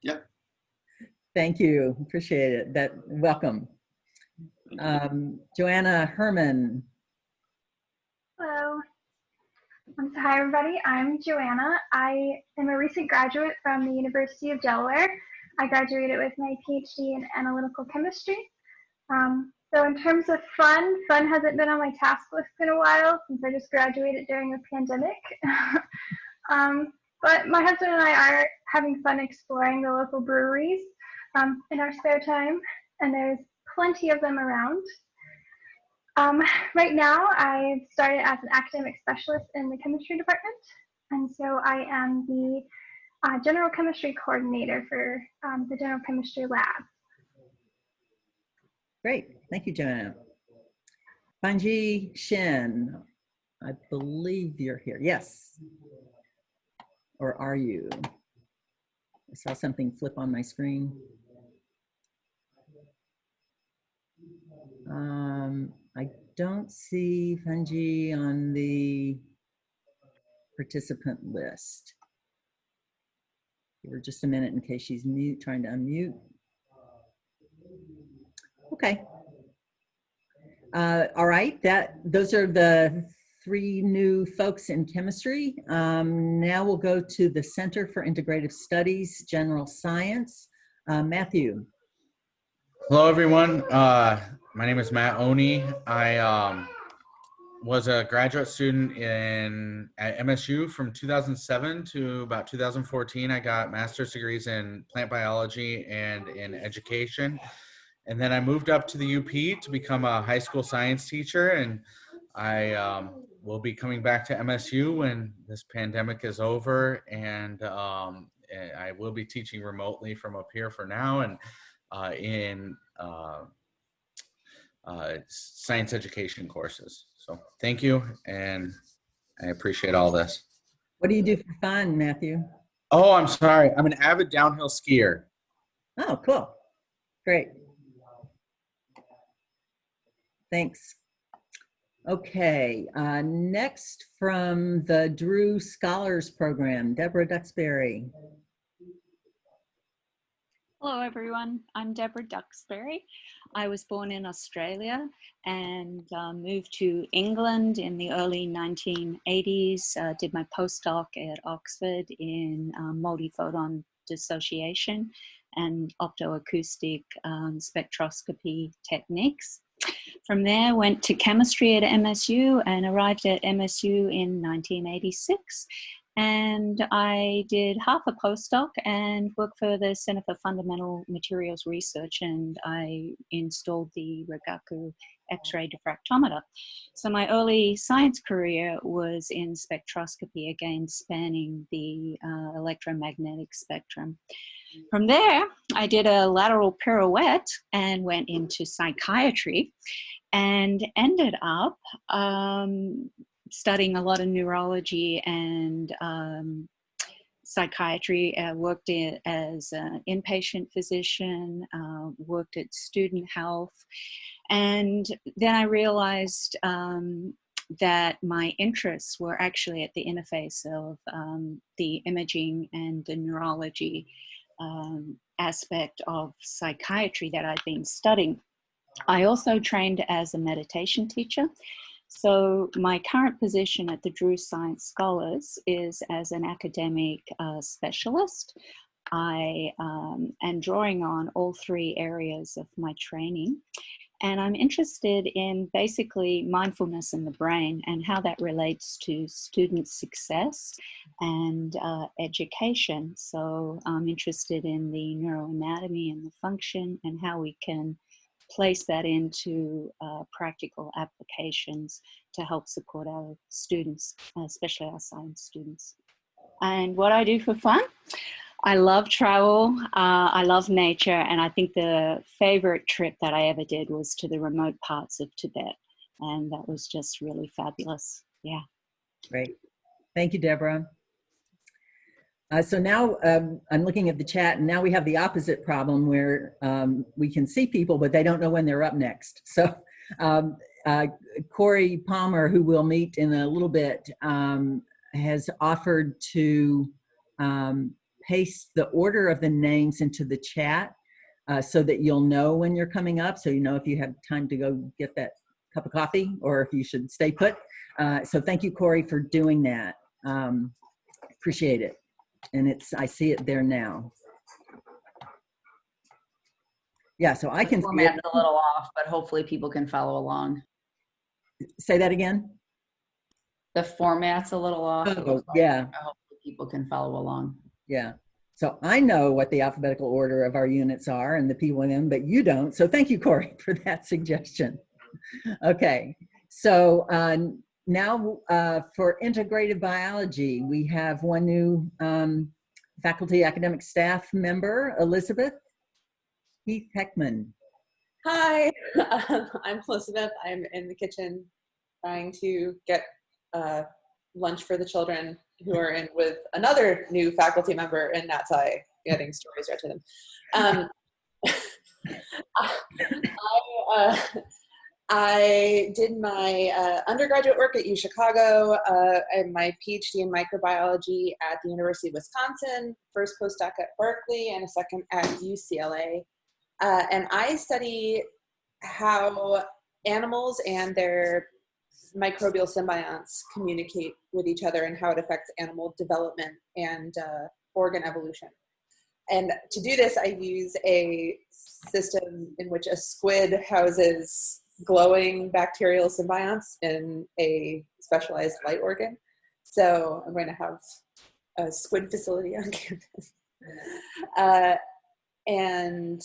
Yeah. Thank you, appreciate it. Welcome. Joanna Herman. Hello. So hi everybody, I'm Joanna. I am a recent graduate from the University of Delaware. I graduated with my PhD in analytical chemistry. So in terms of fun hasn't been on my task list in a while since I just graduated during a pandemic. But my husband and I are having fun exploring the local breweries in our spare time, and there's plenty of them around. Right now, I've started as an academic specialist in the chemistry department, and so I am the general chemistry coordinator for the general chemistry lab. Great, thank you, Joanna. Banji Shin, I believe you're here. Yes. Or are you? I saw something flip on my screen. I don't see Fanji on the participant list. Give her just a minute in case she's trying to unmute. Okay. All right, those are the 3 new folks in chemistry. Now we'll go to the Center for Integrative Studies, General Science. Matthew. Hello, everyone. My name is Matt Oney. I was a graduate student at MSU from 2007 to about 2014. I got master's degrees in plant biology and in education. And then I moved up to the UP to become a high school science teacher. And I will be coming back to MSU when this pandemic is over. And I will be teaching remotely from up here for now and in science education courses. So thank you, and I appreciate all this. What do you do for fun, Matthew? Oh, I'm sorry. I'm an avid downhill skier. Oh, cool. Great. Thanks. Okay, next from the Drew Scholars Program, Deborah Duxbury. Hello, everyone. I'm Deborah Duxbury. I was born in Australia and moved to England in the early 1980s. Did my postdoc at Oxford in multiphoton dissociation and optoacoustic spectroscopy techniques. From there, went to chemistry at MSU and arrived at MSU in 1986. And I did half a postdoc and worked for the Center for Fundamental Materials Research, and I installed the Rigaku X-ray diffractometer. So my early science career was in spectroscopy, again spanning the electromagnetic spectrum. From there, I did a lateral pirouette and went into psychiatry and ended up studying a lot of neurology and psychiatry. Worked as an inpatient physician, worked at student health. And then I realized that my interests were actually at the interface of the imaging and the neurology aspect of psychiatry that I've been studying. I also trained as a meditation teacher. So my current position at the Drew Science Scholars is as an academic specialist. I am drawing on all 3 areas of my training. And I'm interested in basically mindfulness in the brain and how that relates to student success and education. So I'm interested in the neuroanatomy and the function and how we can place that into practical applications to help support our students, especially our science students. And what I do for fun? I love travel, I love nature, and I think the favorite trip that I ever did was to the remote parts of Tibet, and that was just really fabulous. Yeah. Great. Thank you, Deborah. So now I'm looking at the chat, and now we have the opposite problem where we can see people, but they don't know when they're up next. So Corey Palmer, who we'll meet in a little bit, has offered to paste the order of the names into the chat so that you'll know when you're coming up, so you know if you have time to go get that cup of coffee or if you should stay put. So thank you, Corey, for doing that. Appreciate it. And I see it there now. Yeah, so I can see it. Format's a little off, but hopefully people can follow along. Say that again? The format's a little off. Oh, yeah. Hopefully people can follow along. Yeah. So I know what the alphabetical order of our units are and the people in them, but you don't. So thank you, Corey, for that suggestion. Okay. So now for integrative biology, we have one new faculty academic staff member, Elizabeth Heath Heckman. Hi, I'm Elizabeth. I'm in the kitchen trying to get lunch for the children who are in with another new faculty member in NatSci, getting stories read to them. I did my undergraduate work at UChicago and my PhD in microbiology at the University of Wisconsin, first postdoc at Berkeley and a second at UCLA. And I study how animals and their microbial symbionts communicate with each other and how it affects animal development and organ evolution. And to do this, I use a system in which a squid houses glowing bacterial symbionts in a specialized light organ. So I'm going to have a squid facility on campus. And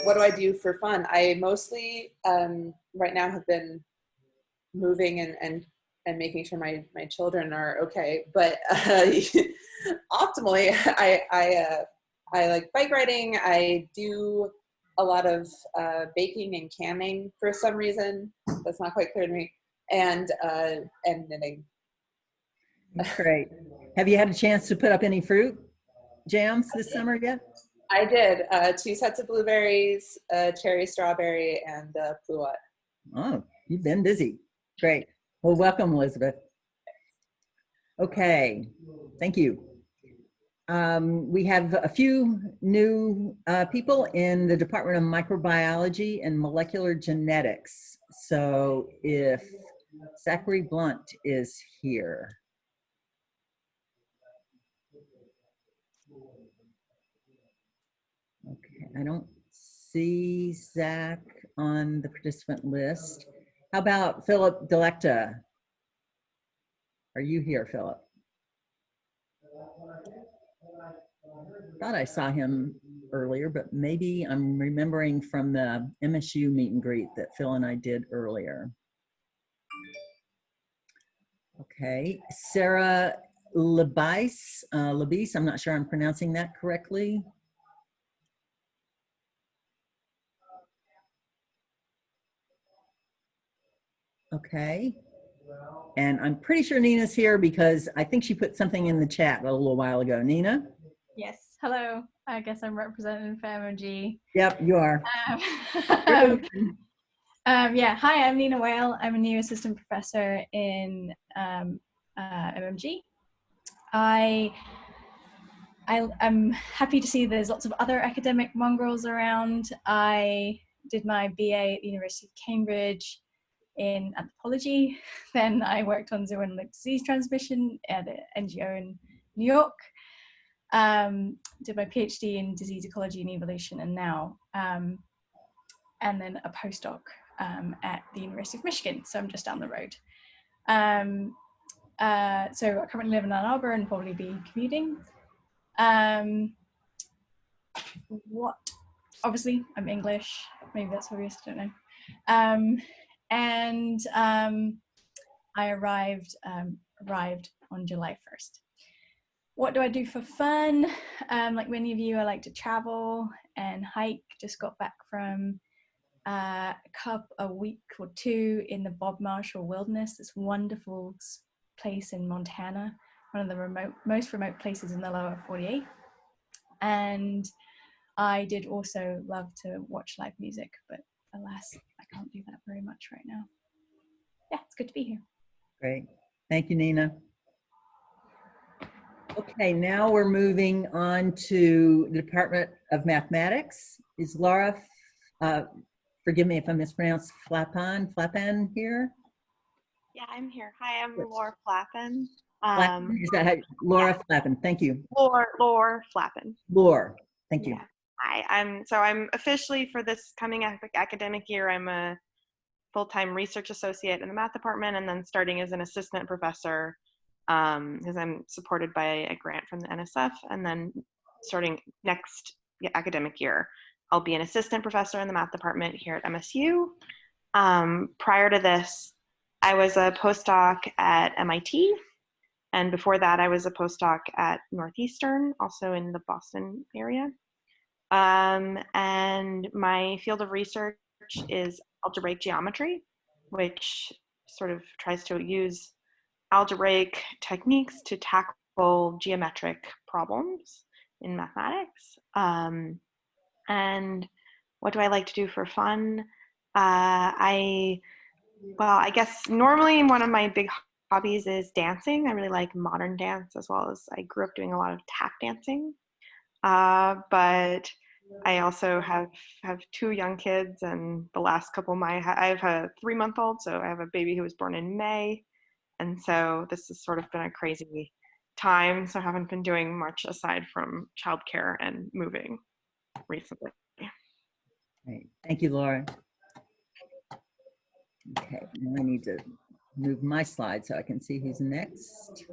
what do I do for fun? I mostly right now have been moving and making sure my children are okay. But optimally, I like bike riding. I do a lot of baking and canning for some reason. That's not quite clear to me. And knitting. Great. Have you had a chance to put up any fruit jams this summer yet? I did 2 sets of blueberries, cherry strawberry, and pluot. Oh, you've been busy. Great. Well, welcome, Elizabeth. Okay, thank you. We have a few new people in the Department of Microbiology and Molecular Genetics. So if Zachary Blunt is here. Okay, I don't see Zach on the participant list. How about Philip Delecta? Are you here, Philip? Thought I saw him earlier, but maybe I'm remembering from the MSU meet and greet that Phil and I did earlier. Okay, Sarah Labise, I'm not sure I'm pronouncing that correctly. Okay, and I'm pretty sure Nina's here because I think she put something in the chat a little while ago. Nina? Yes, hello. I guess I'm representing for MMG. Yep, you are. Yeah, hi, I'm Nina Whale. I'm a new assistant professor in MMG. I'm happy to see there's lots of other academic mongrels around. I did my BA at the University of Cambridge in anthropology. Then I worked on zoonotic disease transmission at an NGO in New York. Did my PhD in disease ecology and evolution, and now, and then a postdoc at the University of Michigan, so I'm just down the road. So I currently live in Ann Arbor and probably be commuting. Obviously, I'm English, maybe that's obvious, I don't know. I arrived on July 1st. What do I do for fun? Like many of you, I like to travel and hike. Just got back from a week or two in the Bob Marshall Wilderness, this wonderful place in Montana, one of the most remote places in the lower 48. And I did also love to watch live music, but alas, I can't do that very much right now. Yeah, it's good to be here. Great. Thank you, Nina. Okay, now we're moving on to the Department of Mathematics. Is Laura, forgive me if I mispronounced, Flapan here? Yeah, I'm here. Hi, I'm Laura Flappin. Is that how, Laura Flappin, thank you. Laura Flappin. Laura, thank you. Yeah. Hi, I'm officially for this coming academic year, I'm a full-time research associate in the math department, and then starting as an assistant professor because I'm supported by a grant from the NSF, and then starting next academic year, I'll be an assistant professor in the math department here at MSU. Prior to this, I was a postdoc at MIT, and before that, I was a postdoc at Northeastern, also in the Boston area. And my field of research is algebraic geometry, which sort of tries to use algebraic techniques to tackle geometric problems in mathematics. And what do I like to do for fun? I guess normally one of my big hobbies is dancing. I really like modern dance, as well as I grew up doing a lot of tap dancing. But I also have 2 young kids, and the last couple I have a 3-month-old, so I have a baby who was born in May. And so this has sort of been a crazy time. So I haven't been doing much aside from childcare and moving recently. Great. Thank you, Laura. Okay, now I need to move my slide so I can see who's next.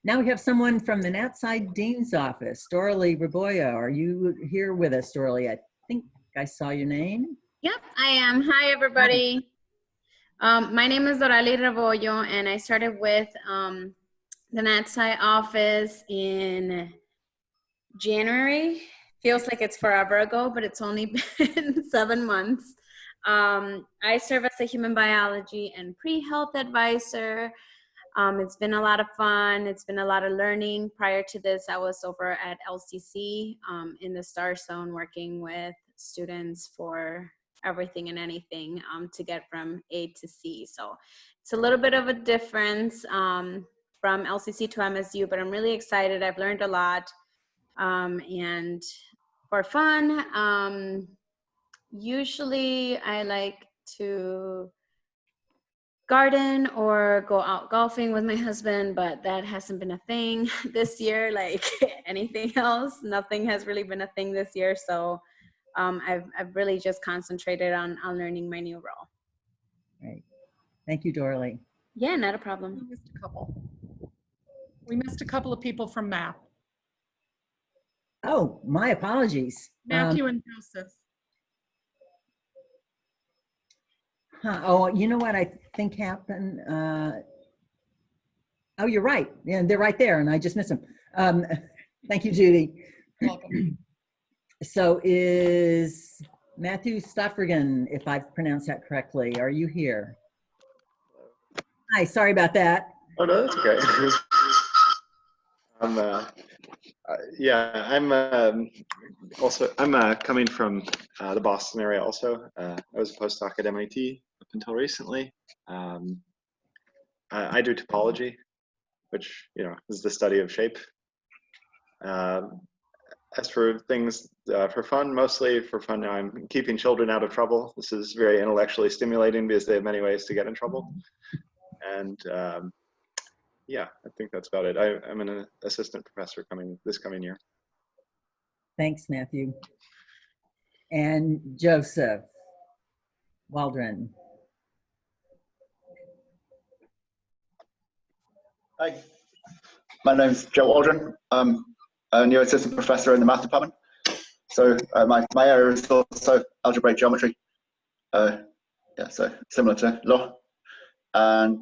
Now we have someone from the NatSci Dean's Office, Doralee Raboya. Are you here with us, Doralee? I think I saw your name. Yep, I am. Hi, everybody. My name is Doralee Raboyo, and I started with the NatSci office in January. Feels like it's forever ago, but it's only been 7 months. I serve as a human biology and pre-health advisor. It's been a lot of fun. It's been a lot of learning. Prior to this, I was over at LCC in the Star Zone working with students for everything and anything to get from A to C. So it's a little bit of a difference from LCC to MSU, but I'm really excited. I've learned a lot. And for fun, usually I like to garden or go out golfing with my husband, but that hasn't been a thing this year. Like anything else, nothing has really been a thing this year. So I've really just concentrated on learning my new role. Great. Thank you, Doralee. Yeah, not a problem. We missed a couple. We missed a couple of people from math. Oh, my apologies. Matthew and Joseph. Oh, you know what I think happened? Oh, you're right. Yeah, they're right there, and I just missed them. Thank you, Judy. You're welcome. So is Matthew Staffrigan, if I've pronounced that correctly, are you here? Hi, sorry about that. Oh, no, that's okay. I'm coming from the Boston area also. I was a postdoc at MIT up until recently. I do topology, which, is the study of shape. As for things for fun, mostly for fun now, I'm keeping children out of trouble. This is very intellectually stimulating because they have many ways to get in trouble. And yeah, I think that's about it. I'm an assistant professor this coming year. Thanks, Matthew. And Joseph Waldron. Hi, my name's Joe Waldron. I'm a new assistant professor in the math department. So my area is also algebraic geometry. Yeah, so similar to law. And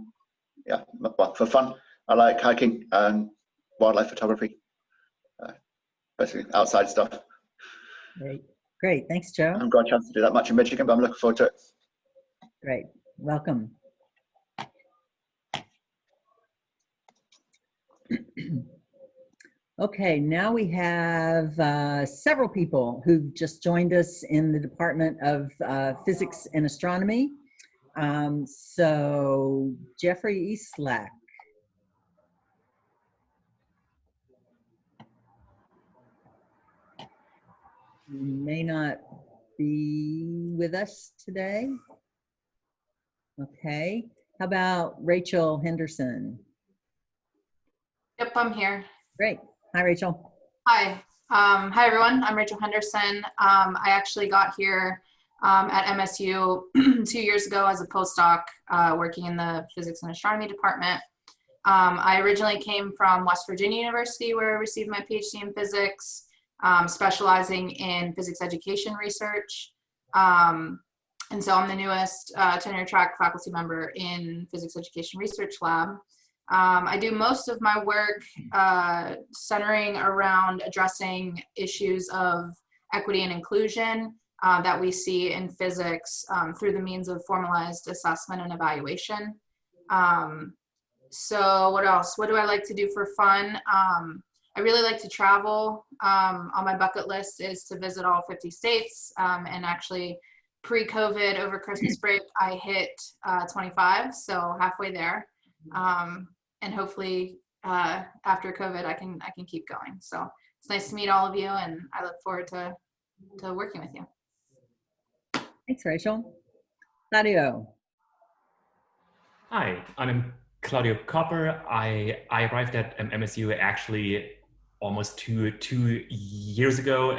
yeah, well, for fun, I like hiking and wildlife photography. Basically outside stuff. Great, great. Thanks, Joe. I haven't got a chance to do that much in Michigan, but I'm looking forward to it. Great, welcome. Okay, now we have several people who've just joined us in the Department of Physics and Astronomy. So Jeffrey Eastlack. May not be with us today. Okay, how about Rachel Henderson? Yep, I'm here. Great. Hi, Rachel. Hi. Hi everyone, I'm Rachel Henderson. I actually got here at MSU 2 years ago as a postdoc working in the physics and astronomy department. I originally came from West Virginia University where I received my PhD in physics, specializing in physics education research. And so I'm the newest tenure track faculty member in physics education research lab. I do most of my work centering around addressing issues of equity and inclusion that we see in physics through the means of formalized assessment and evaluation. So what else? What do I like to do for fun? I really like to travel. On my bucket list is to visit all 50 states. And actually pre-COVID over Christmas break, I hit 25, so halfway there. And hopefully after COVID, I can keep going. So it's nice to meet all of you, and I look forward to working with you. Thanks, Rachel. Claudio. Hi, I'm Claudia Copper. I arrived at MSU actually almost two years ago.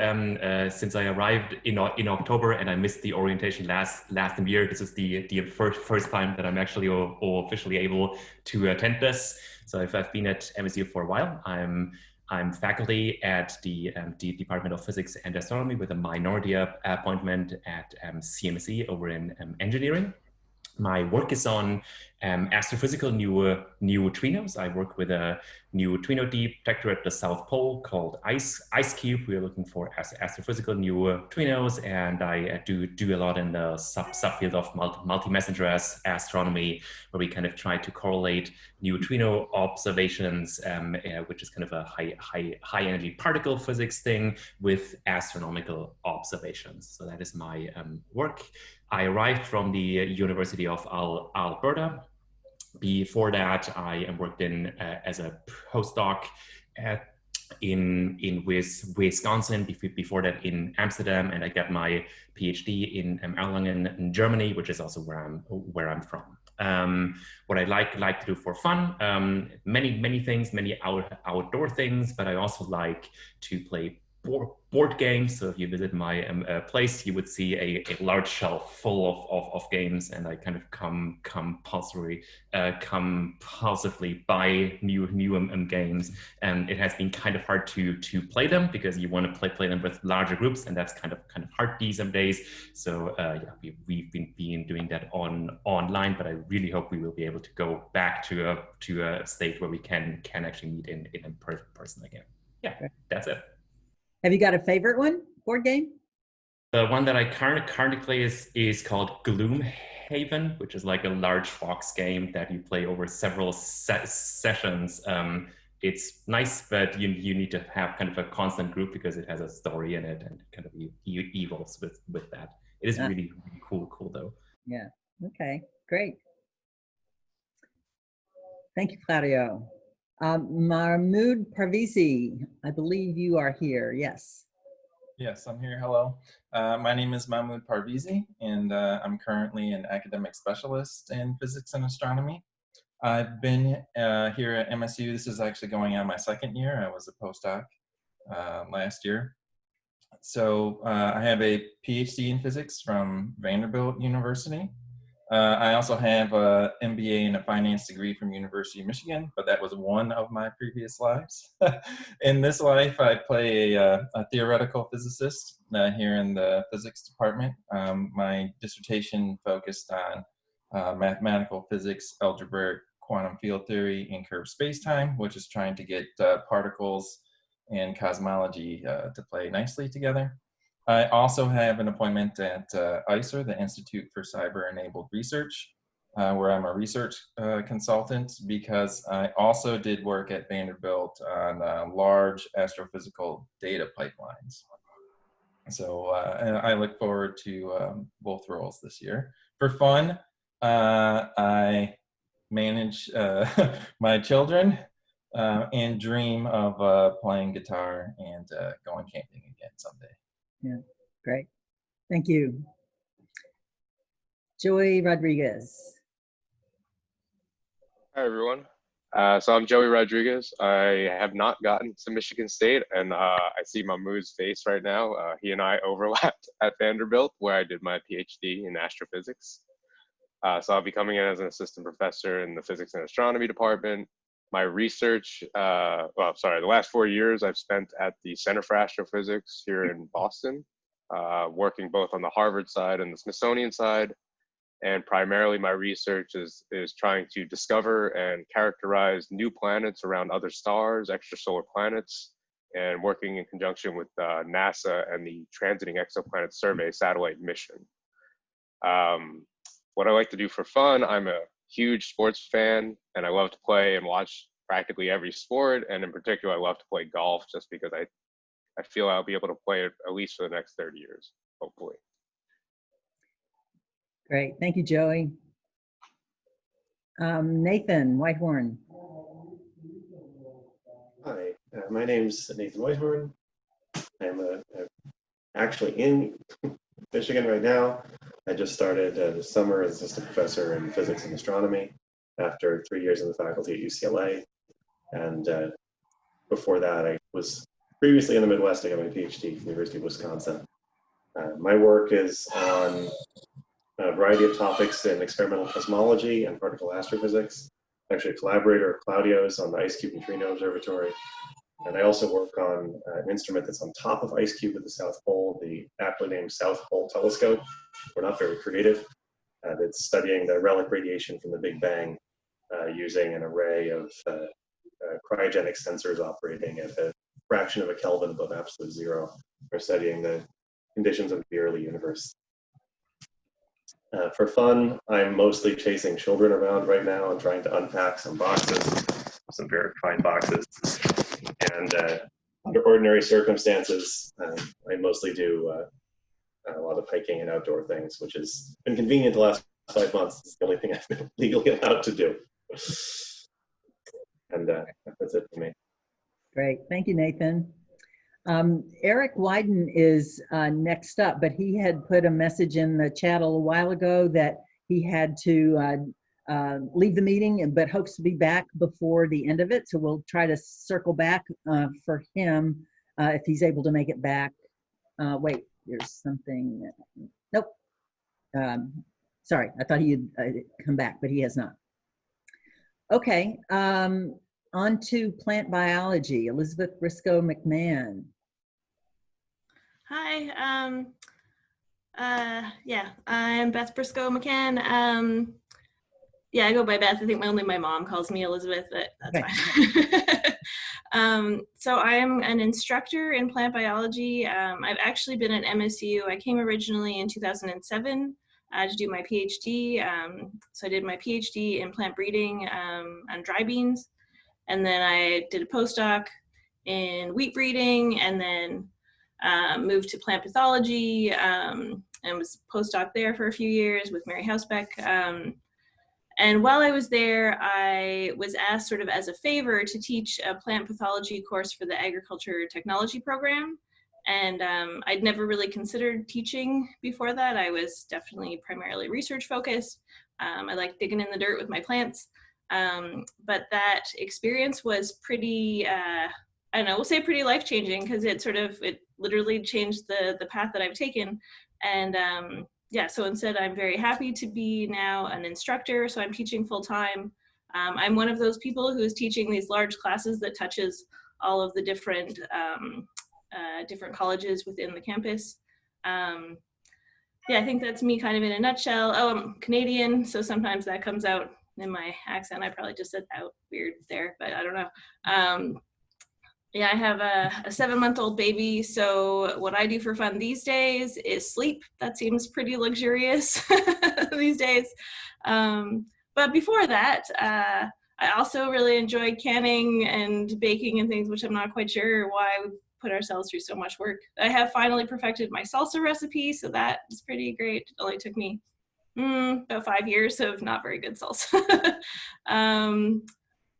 Since I arrived in October, and I missed the orientation last year. This is the first time that I'm actually officially able to attend this. So if I've been at MSU for a while, I'm faculty at the Department of Physics and Astronomy with a minority appointment at CMSE over in engineering. My work is on astrophysical neutrinos. I work with a neutrino detector at the South Pole called IceCube. We are looking for astrophysical neutrinos, and I do a lot in the subfield of multi-messenger astronomy, where we kind of try to correlate neutrino observations, which is kind of a high energy particle physics thing, with astronomical observations. So that is my work. I arrived from the University of Alberta. Before that, I worked in as a postdoc in Wisconsin. Before that, in Amsterdam, and I got my PhD in Erlangen, in Germany, which is also where I'm from. What I like to do for fun, many things, many outdoor things, but I also like to play board games. So if you visit my place, you would see a large shelf full of games, and I kind of compulsively buy new games. And it has been kind of hard to play them, because you want to play them with larger groups, and that's kind of hard these days. So yeah, we've been doing that online, but I really hope we will be able to go back to a state where we can actually meet in person again. Yeah, that's it. Have you got a favorite one, board game? The one that I currently play is called Gloomhaven, which is like a large box game that you play over several sessions. It's nice, but you need to have kind of a constant group, because it has a story in it and kind of evolves with that. It is really cool though. Yeah, okay, great. Thank you, Claudio. Mahmoud Parvizi, I believe you are here, yes. Yes, I'm here, hello. My name is Mahmoud Parvizi, and I'm currently an academic specialist in physics and astronomy. I've been here at MSU, this is actually going on my second year. I was a postdoc last year. So I have a PhD in physics from Vanderbilt University. I also have an MBA and a finance degree from University of Michigan, but that was one of my previous lives. In this life, I play a theoretical physicist here in the physics department. My dissertation focused on mathematical physics, algebraic quantum field theory, and curved spacetime, which is trying to get particles and cosmology to play nicely together. I also have an appointment at ICER, the Institute for Cyber-Enabled Research, where I'm a research consultant, because I also did work at Vanderbilt on large astrophysical data pipelines. So I look forward to both roles this year. For fun, I manage my children and dream of playing guitar and going camping again someday. Yeah, great. Thank you. Joy Rodriguez. Hi, everyone. So I'm Joey Rodriguez. I have not gotten to Michigan State, and I see Mahmoud's face right now. He and I overlapped at Vanderbilt, where I did my PhD in astrophysics. So I'll be coming in as an assistant professor in the physics and astronomy department. My research, the last 4 years I've spent at the Center for Astrophysics here in Boston, working both on the Harvard side and the Smithsonian side. And primarily my research is trying to discover and characterize new planets around other stars, extrasolar planets, and working in conjunction with NASA and the Transiting Exoplanet Survey satellite mission. What I like to do for fun, I'm a huge sports fan, and I love to play and watch practically every sport, and in particular, I love to play golf just because I feel I'll be able to play it at least for the next 30 years, hopefully. Great, thank you, Joey. Nathan Whitehorn. Hi, my name's Nathan Whitehorn. I'm actually in Michigan right now. I just started this summer as assistant professor in physics and astronomy after 3 years in the faculty at UCLA. And before that, I was previously in the Midwest. I got my PhD from the University of Wisconsin. My work is on a variety of topics in experimental cosmology and particle astrophysics. Actually, a collaborator of Claudia's on the IceCube Neutrino Observatory. And I also work on an instrument that's on top of IceCube at the South Pole, the aptly named South Pole Telescope. We're not very creative. That's studying the relic radiation from the Big Bang using an array of cryogenic sensors operating at a fraction of a Kelvin above absolute zero. We're studying the conditions of the early universe. For fun, I'm mostly chasing children around right now and trying to unpack some boxes, some very fine boxes. And under ordinary circumstances, I mostly do a lot of hiking and outdoor things, which has been convenient the last 5 months. It's the only thing I've been legally allowed to do. And that's it for me. Great, thank you, Nathan. Eric Wyden is next up, but he had put a message in the chat a little while ago that he had to leave the meeting, but hopes to be back before the end of it. So we'll try to circle back for him if he's able to make it back. Wait, there's something. Nope. Sorry, I thought he had come back, but he has not. Okay, on to plant biology. Elizabeth Briscoe Mcmahon. Hi, yeah, I'm Beth Briscoe McCann. Yeah, I go by Beth. I think only my mom calls me Elizabeth, but that's fine. So I am an instructor in plant biology. I've actually been at MSU. I came originally in 2007 to do my PhD. So I did my PhD in plant breeding on dry beans. And then I did a postdoc in wheat breeding, and then moved to plant pathology and was postdoc there for a few years with Mary Hausbeck. And while I was there, I was asked sort of as a favor to teach a plant pathology course for the agriculture technology program. And I'd never really considered teaching before that. I was definitely primarily research focused. I like digging in the dirt with my plants. But that experience was pretty, I don't know, we'll say pretty life-changing, because it literally changed the path that I've taken. And yeah, so instead I'm very happy to be now an instructor. So I'm teaching full-time. I'm one of those people who is teaching these large classes that touches all of the different colleges within the campus. Yeah, I think that's me kind of in a nutshell. Oh, I'm Canadian, so sometimes that comes out in my accent. I probably just said out weird there, but I don't know. Yeah, I have a 7-month-old baby, so what I do for fun these days is sleep. That seems pretty luxurious these days. But before that, I also really enjoy canning and baking and things, which I'm not quite sure why we put ourselves through so much work. I have finally perfected my salsa recipe, so that is pretty great. It only took me about 5 years of not very good salsa.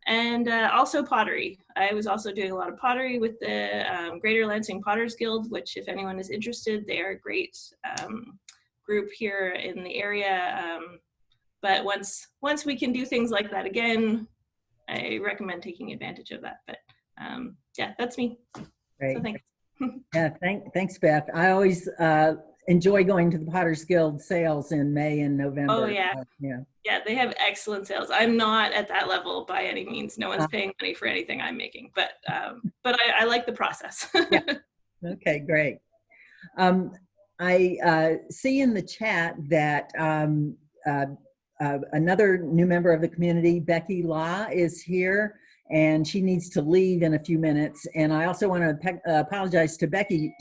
And also pottery. I was also doing a lot of pottery with the Greater Lansing Potters Guild, which if anyone is interested, they are a great group here in the area. But once we can do things like that again, I recommend taking advantage of that. But yeah, that's me. Great. So thanks. Yeah, thanks, Beth. I always enjoy going to the Potter's Guild sales in May and November. Oh yeah. Yeah. Yeah, they have excellent sales. I'm not at that level by any means. No one's paying money for anything I'm making, but I like the process. Yeah. Okay, great. I see in the chat that another new member of the community, Becky Law, is here, and she needs to leave in a few minutes. And I also want to apologize to Becky.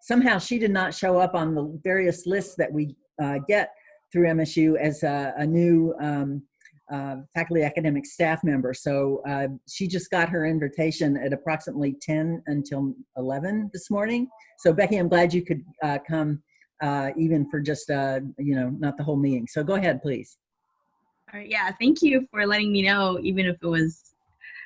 Somehow she did not show up on the various lists that we get through MSU as a new faculty academic staff member. So she just got her invitation at approximately 10 until 11 this morning. So Becky, I'm glad you could come even for just, not the whole meeting. So go ahead, please. All right, yeah, thank you for letting me know, even if it was,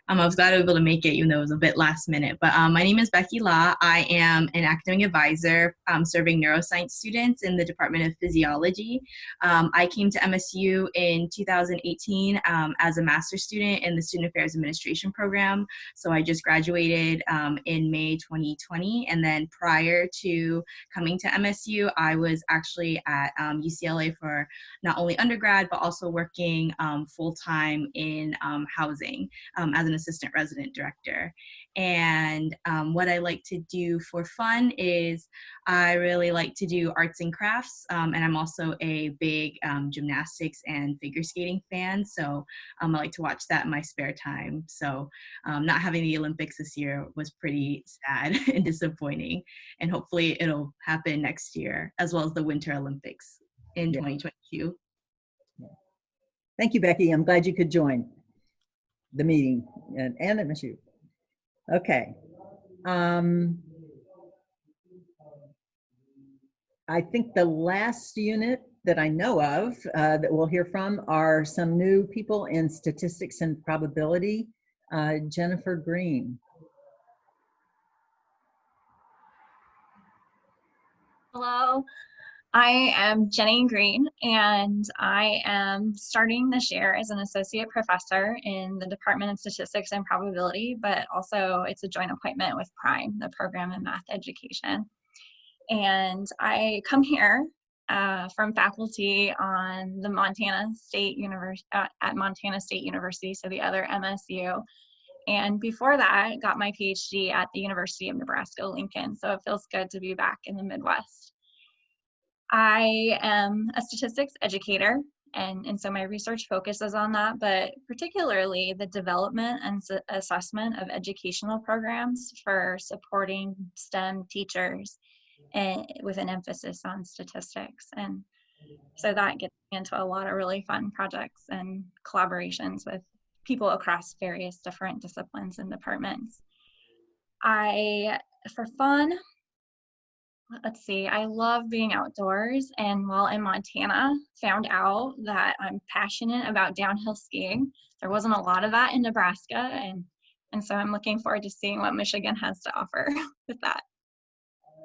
I was glad I was able to make it, even though it was a bit last minute. But my name is Becky Law. I am an academic advisor serving neuroscience students in the Department of Physiology. I came to MSU in 2018 as a master's student in the Student Affairs Administration program. So I just graduated in May 2020. And then prior to coming to MSU, I was actually at UCLA for not only undergrad, but also working full-time in housing as an assistant resident director. And what I like to do for fun is I really like to do arts and crafts, and I'm also a big gymnastics and figure skating fan, so I like to watch that in my spare time. So not having the Olympics this year was pretty sad and disappointing, and hopefully it'll happen next year, as well as the Winter Olympics in 2022. Thank you, Becky. I'm glad you could join the meeting and MSU. Okay. I think the last unit that I know of that we'll hear from are some new people in statistics and probability. Jennifer Green. Hello, I am Jenny Green, and I am starting this year as an associate professor in the Department of Statistics and Probability, but also it's a joint appointment with PRIME, the program in math education. And I come here from faculty on the Montana State University, at Montana State University, so the other MSU. And before that, got my PhD at the University of Nebraska-Lincoln, so it feels good to be back in the Midwest. I am a statistics educator, and so my research focuses on that, but particularly the development and assessment of educational programs for supporting STEM teachers, and with an emphasis on statistics. And so that gets me into a lot of really fun projects and collaborations with people across various different disciplines and departments. For fun, let's see, I love being outdoors, and while in Montana, found out that I'm passionate about downhill skiing. There wasn't a lot of that in Nebraska, and so I'm looking forward to seeing what Michigan has to offer with that.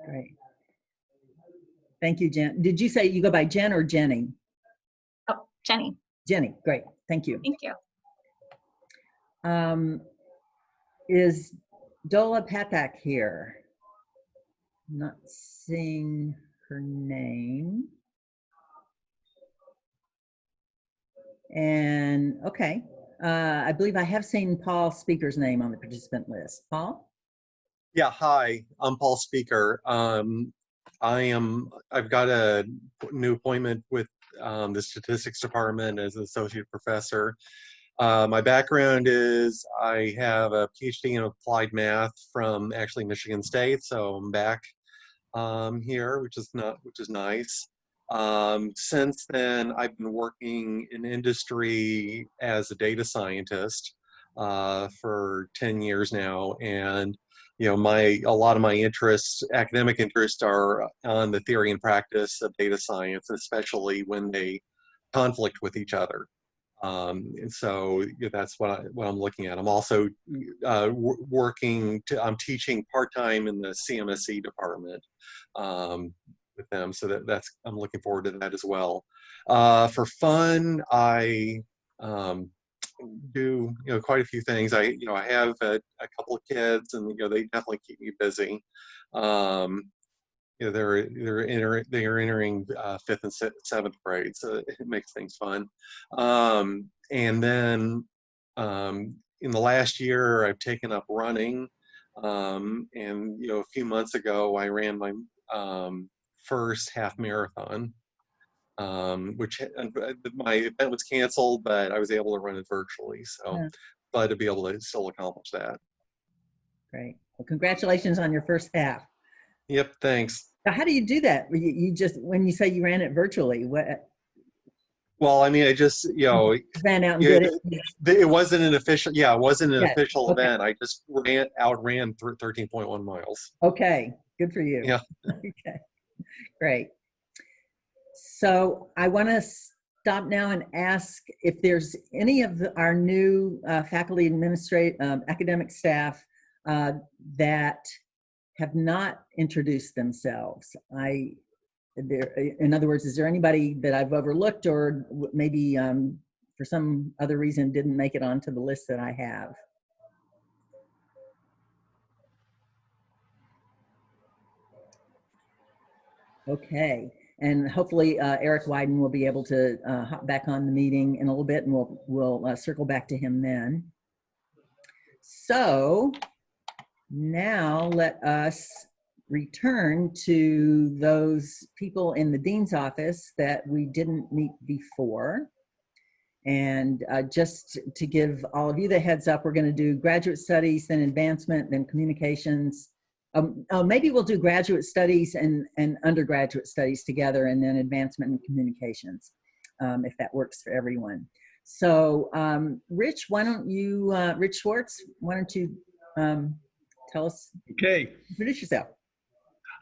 Great. Thank you, Jen. Did you say you go by Jen or Jenny? Oh, Jenny. Jenny, great. Thank you. Thank you. Is Dola Patak here? Not seeing her name. And okay, I believe I have seen Paul Speaker's name on the participant list. Paul? Yeah, hi, I'm Paul Speaker. I've got a new appointment with the statistics department as an associate professor. My background is I have a PhD in applied math from actually Michigan State, so I'm back here, which is nice. Since then, I've been working in industry as a data scientist for 10 years now, and a lot of my interests, academic interests, are on the theory and practice of data science, especially when they conflict with each other. And so that's what I'm looking at. I'm also I'm teaching part-time in the CMSE department with them, so I'm looking forward to that as well. For fun, I do quite a few things. I have a couple of kids, and they definitely keep me busy. They're entering 5th and 7th grade, so it makes things fun. And then in the last year, I've taken up running. And a few months ago, I ran my first half marathon, which my event was canceled, but I was able to run it virtually. So glad to be able to still accomplish that. Great. Well, congratulations on your first half. Yep, thanks. Now, how do you do that? You just, when you say you ran it virtually, what? Well, I mean, I just, ran out and did it. It wasn't an official, it wasn't an Yes. official Okay. event. I just outran 13.1 miles. Okay, good for you. Yeah. Okay, great. So I want to stop now and ask if there's any of our new faculty, academic staff that have not introduced themselves. In other words, is there anybody that I've overlooked, or maybe for some other reason didn't make it onto the list that I have? Okay, and hopefully Eric Wyden will be able to hop back on the meeting in a little bit, and we'll circle back to him then. So now let us return to those people in the dean's office that we didn't meet before. And just to give all of you the heads up, we're going to do graduate studies, then advancement, then communications. Maybe we'll do graduate studies and undergraduate studies together, and then advancement and communications, if that works for everyone. So Rich, why don't you, Rich Schwartz, why don't you tell us, introduce yourself.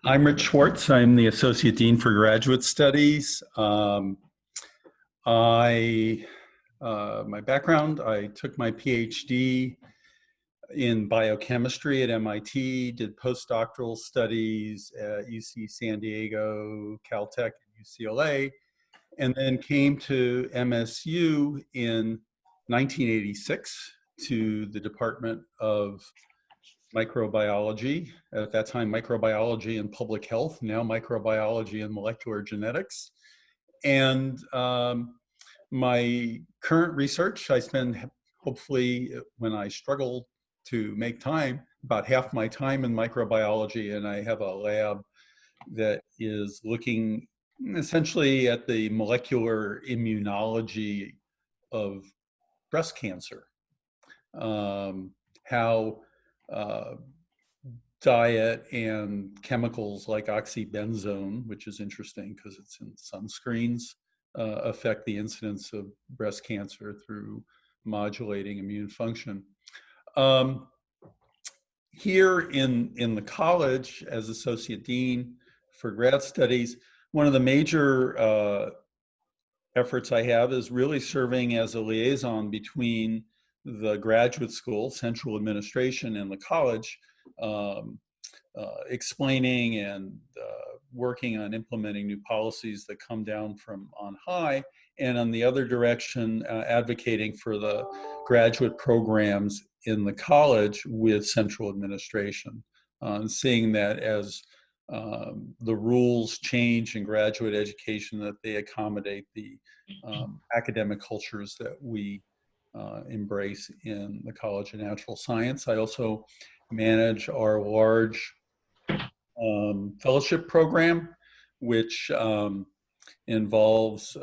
I'm Rich Schwartz. I'm the Associate Dean for Graduate Studies. My background, I took my PhD in biochemistry at MIT, did postdoctoral studies at UC San Diego, Caltech, and UCLA, and then came to MSU in 1986 to the Department of Microbiology. At that time, microbiology and public health, now microbiology and molecular genetics. And my current research, I spend, hopefully, when I struggle to make time, about half my time in microbiology, and I have a lab that is looking essentially at the molecular immunology of breast cancer. How diet and chemicals like oxybenzone, which is interesting because it's in sunscreens, affect the incidence of breast cancer through modulating immune function. Here in the college, as Associate Dean for Grad Studies, one of the major efforts I have is really serving as a liaison between the graduate school, central administration, and the college, explaining and working on implementing new policies that come down from on high, and on the other direction, advocating for the graduate programs in the college with central administration, seeing that as the rules change in graduate education, that they accommodate the academic cultures that we embrace in the College of Natural Science. I also manage our large fellowship program, which involves,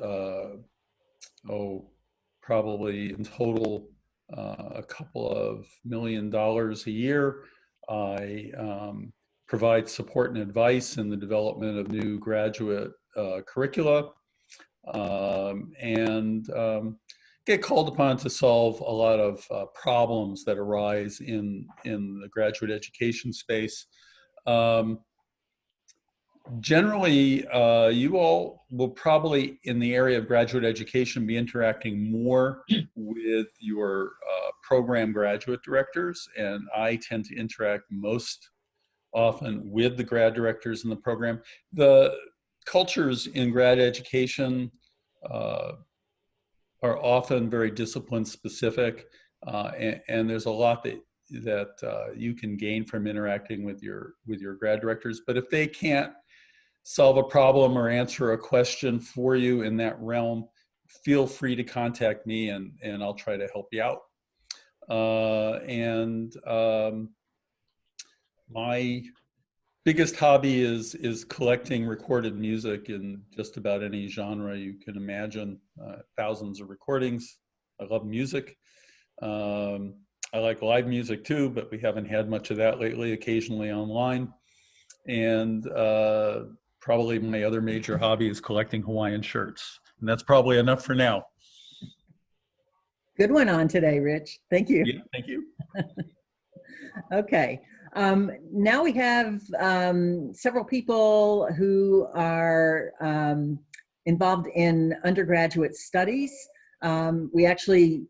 probably in total a couple of $1 million a year. I provide support and advice in the development of new graduate curricula, and get called upon to solve a lot of problems that arise in the graduate education space. Generally, you all will probably, in the area of graduate education, be interacting more with your program graduate directors, and I tend to interact most often with the grad directors in the program. The cultures in grad education are often very discipline specific, and there's a lot that you can gain from interacting with your grad directors. But if they can't solve a problem or answer a question for you in that realm, feel free to contact me, and I'll try to help you out. My biggest hobby is collecting recorded music in just about any genre you can imagine. Thousands of recordings. I love music. I like live music too, but we haven't had much of that lately, occasionally online. And probably my other major hobby is collecting Hawaiian shirts. And that's probably enough for now. Good one on today, Rich. Thank you. Yeah, thank you. Okay. Now we have several people who are involved in undergraduate studies. We actually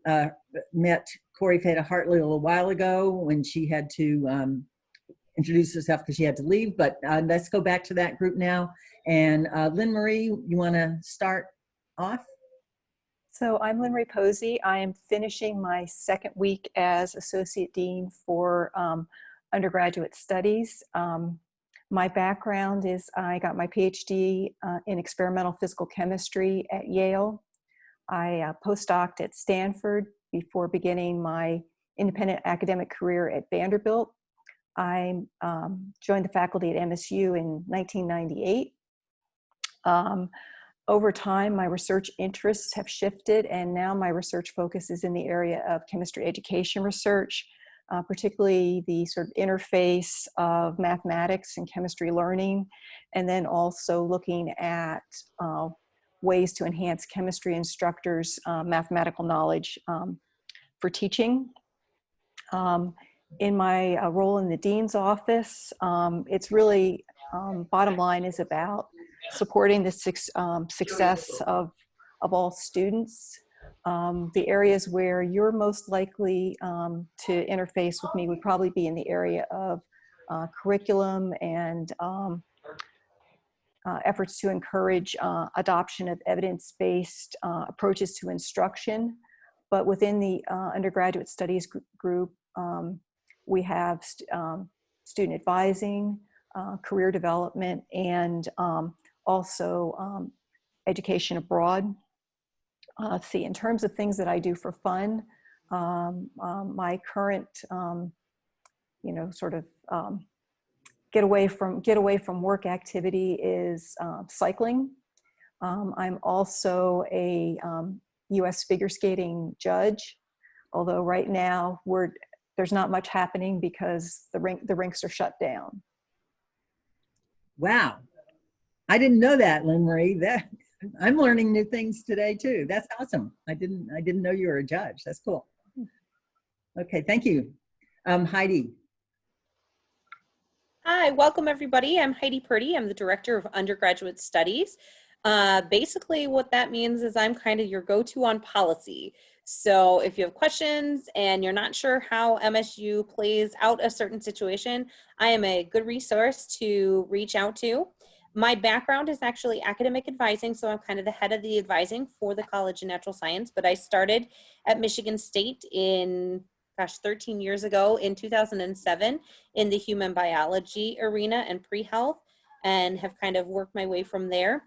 met Corey Feda Hartley a little while ago when she had to introduce herself because she had to leave, but let's go back to that group now. And Lynn Marie, you want to start off? So I'm Lynn Marie Posey. I am finishing my second week as Associate Dean for undergraduate studies. My background is I got my PhD in experimental physical chemistry at Yale. I postdoced at Stanford before beginning my independent academic career at Vanderbilt. I joined the faculty at MSU in 1998. Over time, my research interests have shifted, and now my research focus is in the area of chemistry education research, particularly the sort of interface of mathematics and chemistry learning, and then also looking at ways to enhance chemistry instructors' mathematical knowledge for teaching. In my role in the Dean's office, it's really, bottom line is about supporting the success of all students. The areas where you're most likely to interface with me would probably be in the area of curriculum and efforts to encourage adoption of evidence-based approaches to instruction. But within the undergraduate studies group, we have student advising, career development, and also education abroad. Let's see, in terms of things that I do for fun, my current, sort of get away from work activity is cycling. I'm also a U.S. figure skating judge, although right now there's not much happening because the rinks are shut down. Wow. I didn't know that, Lynn Marie. I'm learning new things today too. That's awesome. I didn't know you were a judge. That's cool. Okay, thank you. Heidi. Hi, welcome everybody. I'm Heidi Purdy. I'm the Director of Undergraduate Studies. Basically what that means is I'm kind of your go-to on policy. So if you have questions and you're not sure how MSU plays out a certain situation, I am a good resource to reach out to. My background is actually academic advising, so I'm kind of the head of the advising for the College of Natural Science, but I started at Michigan State in, 13 years ago in 2007 in the human biology arena and pre-health, and have kind of worked my way from there.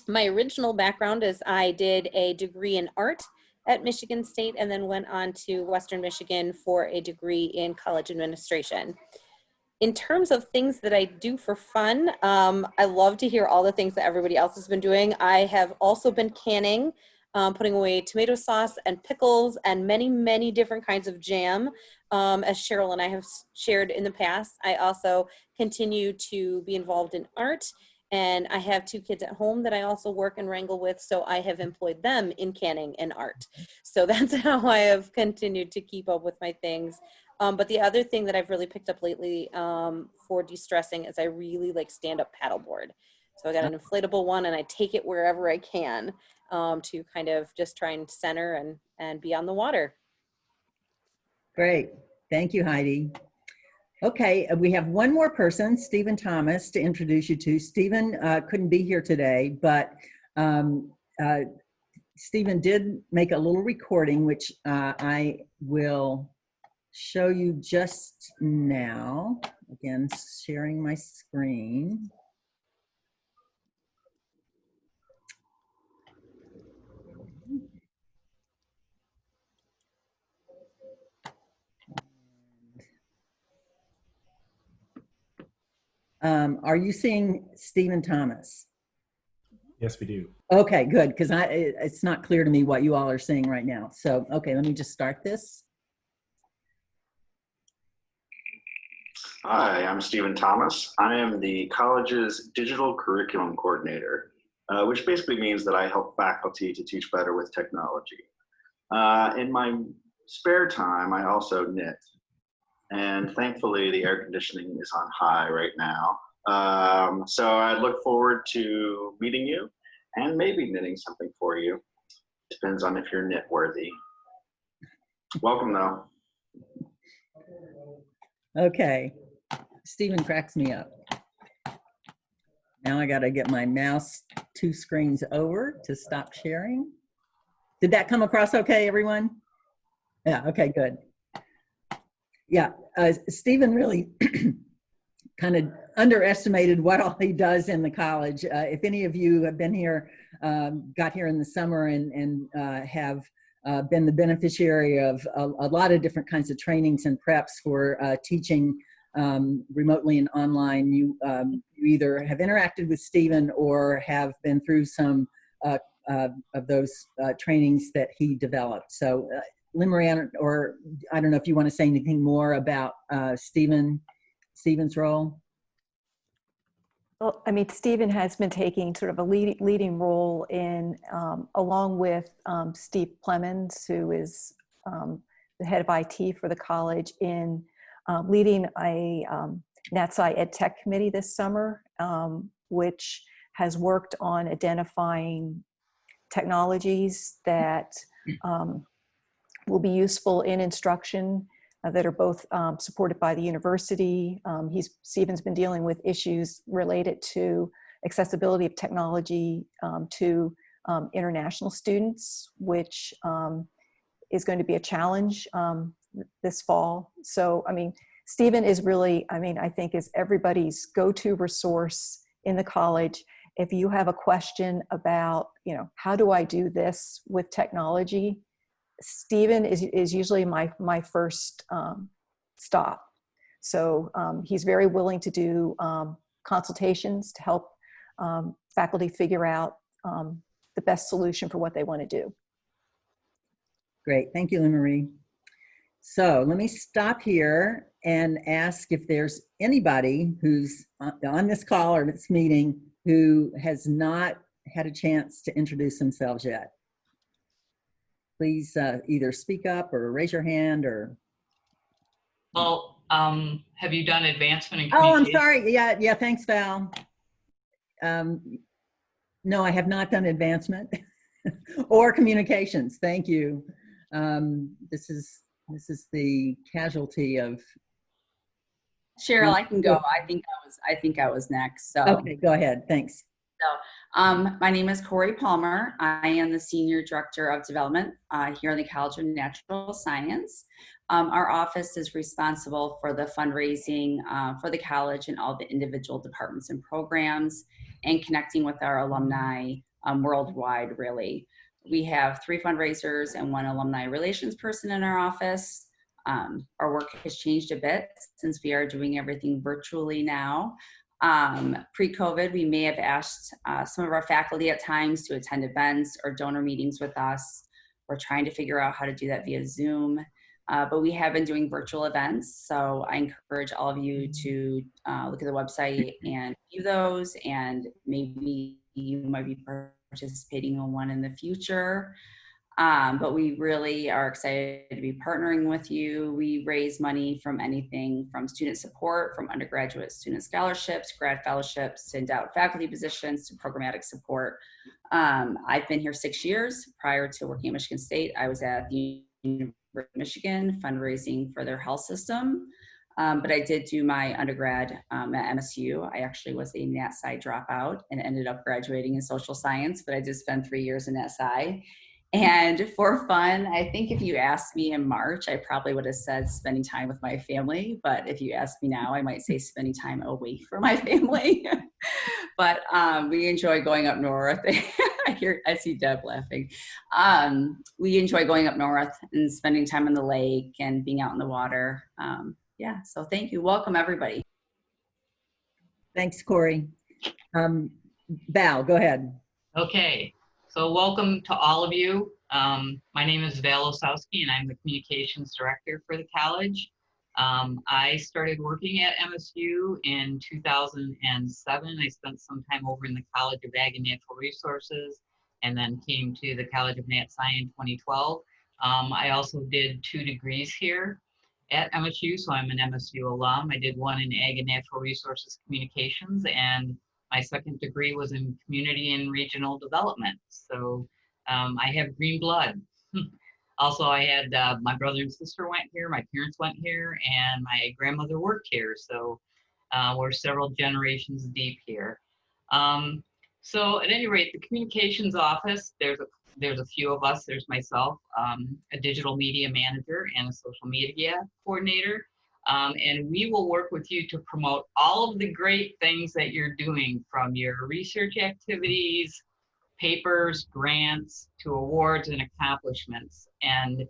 My original background is I did a degree in art at Michigan State and then went on to Western Michigan for a degree in college administration. In terms of things that I do for fun, I love to hear all the things that everybody else has been doing. I have also been canning, putting away tomato sauce and pickles and many, many different kinds of jam. As Cheryl and I have shared in the past, I also continue to be involved in art. And I have 2 kids at home that I also work and wrangle with, so I have employed them in canning and art. So that's how I have continued to keep up with my things. But the other thing that I've really picked up lately for de-stressing is I really like stand-up paddleboard. So I got an inflatable one and I take it wherever I can to kind of just try and center and be on the water. Great. Thank you, Heidi. Okay, we have one more person, Stephen Thomas, to introduce you to. Stephen couldn't be here today, but Stephen did make a little recording, which I will show you just now. Again, sharing my screen. Are you seeing Stephen Thomas? Yes, we do. Okay, good, because it's not clear to me what you all are seeing right now. So, okay, let me just start this. Hi, I'm Stephen Thomas. I am the college's digital curriculum coordinator, which basically means that I help faculty to teach better with technology. In my spare time, I also knit. And thankfully, the air conditioning is on high right now. So I look forward to meeting you and maybe knitting something for you. Depends on if you're knit worthy. Welcome though. Okay, Stephen cracks me up. Now I gotta get my mouse 2 screens over to stop sharing. Did that come across okay, everyone? Yeah, okay, good. Yeah, Stephen really kind of underestimated what all he does in the college. If any of you have been here, got here in the summer and have been the beneficiary of a lot of different kinds of trainings and preps for teaching remotely and online, you either have interacted with Stephen or have been through some of those trainings that he developed. So Limeranne, or I don't know if you want to say anything more about Stephen's role. Well, I mean, Stephen has been taking sort of a leading role in, along with Steve Plymons, who is the head of IT for the college, in leading a NatSci Ed Tech committee this summer, which has worked on identifying technologies that will be useful in instruction that are both supported by the university. Stephen's been dealing with issues related to accessibility of technology to international students, which is going to be a challenge this fall. So, I mean, Stephen is really, I mean, I think is everybody's go-to resource in the college. If you have a question about, you know, how do I do this with technology, Stephen is usually my first stop. So he's very willing to do consultations to help faculty figure out the best solution for what they want to do. Great, thank you, Lynn Marie. So let me stop here and ask if there's anybody who's on this call or this meeting who has not had a chance to introduce themselves yet. Please either speak up or raise your hand or. Well, have you done advancement in Oh, I'm communication? sorry. Yeah, thanks, Val. No, I have not done advancement or communications. Thank you. This is the casualty of. Cheryl, I can go. I think I was next. So. Okay, go ahead. Thanks. So, my name is Corey Palmer. I am the Senior Director of Development here in the College of Natural Science. Our office is responsible for the fundraising for the college and all the individual departments and programs, and connecting with our alumni worldwide, really. We have 3 fundraisers and 1 alumni relations person in our office. Our work has changed a bit since we are doing everything virtually now. Pre-COVID, we may have asked some of our faculty at times to attend events or donor meetings with us. We're trying to figure out how to do that via Zoom, but we have been doing virtual events. So I encourage all of you to look at the website and view those, and maybe you might be participating in one in the future. But we really are excited to be partnering with you. We raise money from anything from student support, from undergraduate student scholarships, grad fellowships, to endowed faculty positions, to programmatic support. I've been here 6 years. Prior to working at Michigan State, I was at the University of Michigan fundraising for their health system. But I did do my undergrad at MSU. I actually was a NatSci dropout and ended up graduating in social science, but I did spend 3 years in NatSci. And for fun, I think if you asked me in March, I probably would have said spending time with my family. But if you ask me now, I might say spending time away from my family. But we enjoy going up north. I see Deb laughing. We enjoy going up north and spending time on the lake and being out in the water. Yeah, so thank you. Welcome, everybody. Thanks, Corey. Val, go ahead. Okay, so welcome to all of you. My name is Val Osowski, and I'm the communications director for the college. I started working at MSU in 2007. I spent some time over in the College of Ag and Natural Resources, and then came to the College of NatSci in 2012. I also did 2 degrees here at MSU, so I'm an MSU alum. I did one in Ag and Natural Resources Communications, and my second degree was in Community and Regional Development. So I have green blood. Also, I had my brother and sister went here, my parents went here, and my grandmother worked here. So we're several generations deep here. So at any rate, the communications office, there's a few of us. There's myself, a digital media manager and a social media coordinator. And we will work with you to promote all of the great things that you're doing, from your research activities, papers, grants, to awards and accomplishments. And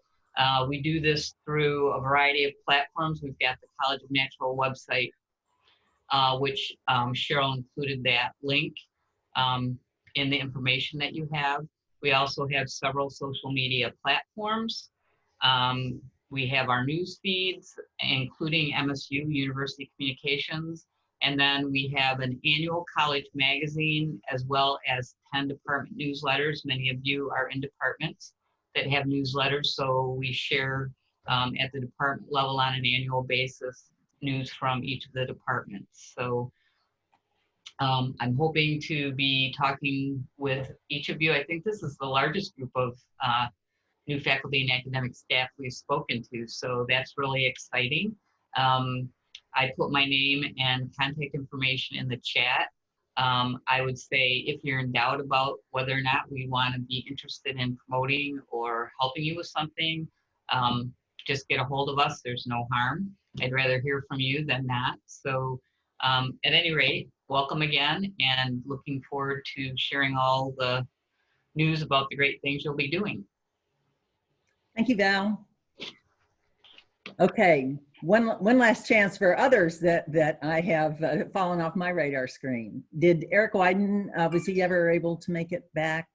we do this through a variety of platforms. We've got the College of Natural website, which Cheryl included that link in the information that you have. We also have several social media platforms. We have our news feeds, including MSU University Communications. And then we have an annual college magazine, as well as 10 department newsletters. Many of you are in departments that have newsletters, so we share at the department level on an annual basis news from each of the departments. So I'm hoping to be talking with each of you. I think this is the largest group of new faculty and academic staff we've spoken to, so that's really exciting. I put my name and contact information in the chat. I would say if you're in doubt about whether or not we want to be interested in promoting or helping you with something, just get a hold of us. There's no harm. I'd rather hear from you than not. So at any rate, welcome again, and looking forward to sharing all the news about the great things you'll be doing. Thank you, Val. Okay, one last chance for others that I have fallen off my radar screen. Did Eric Wyden, was he ever able to make it back?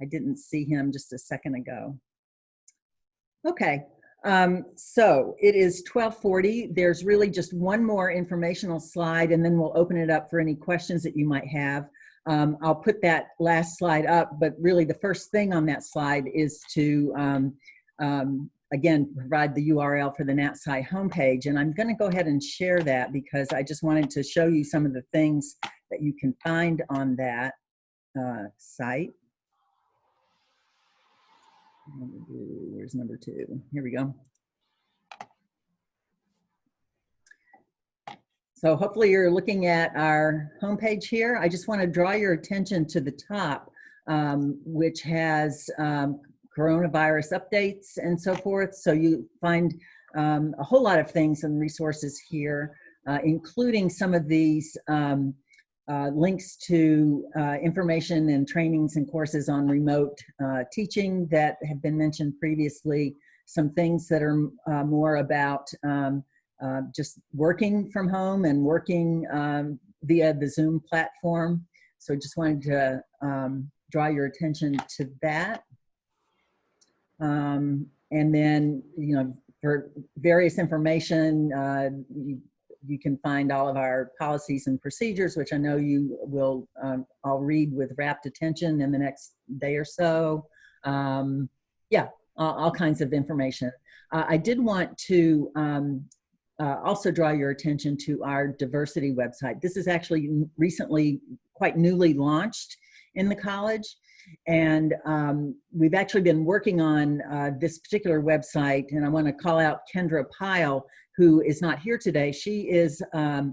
I didn't see him just a second ago. Okay, so it is 12:40. There's really just one more informational slide, and then we'll open it up for any questions that you might have. I'll put that last slide up, but really the first thing on that slide is to, again, provide the URL for the NatSci homepage. And I'm going to go ahead and share that because I just wanted to show you some of the things that you can find on that site. Where's number 2? Here we go. So hopefully you're looking at our homepage here. I just want to draw your attention to the top, which has coronavirus updates and so forth. So you find a whole lot of things and resources here, including some of these links to information and trainings and courses on remote teaching that have been mentioned previously, some things that are more about just working from home and working via the Zoom platform. So just wanted to draw your attention to that. And then, you know, for various information, you can find all of our policies and procedures, which I know you will all read with rapt attention in the next day or so. Yeah, all kinds of information. I did want to also draw your attention to our diversity website. This is actually recently, quite newly launched in the college. And we've actually been working on this particular website, and I want to call out Kendra Pyle, who is not here today. She is I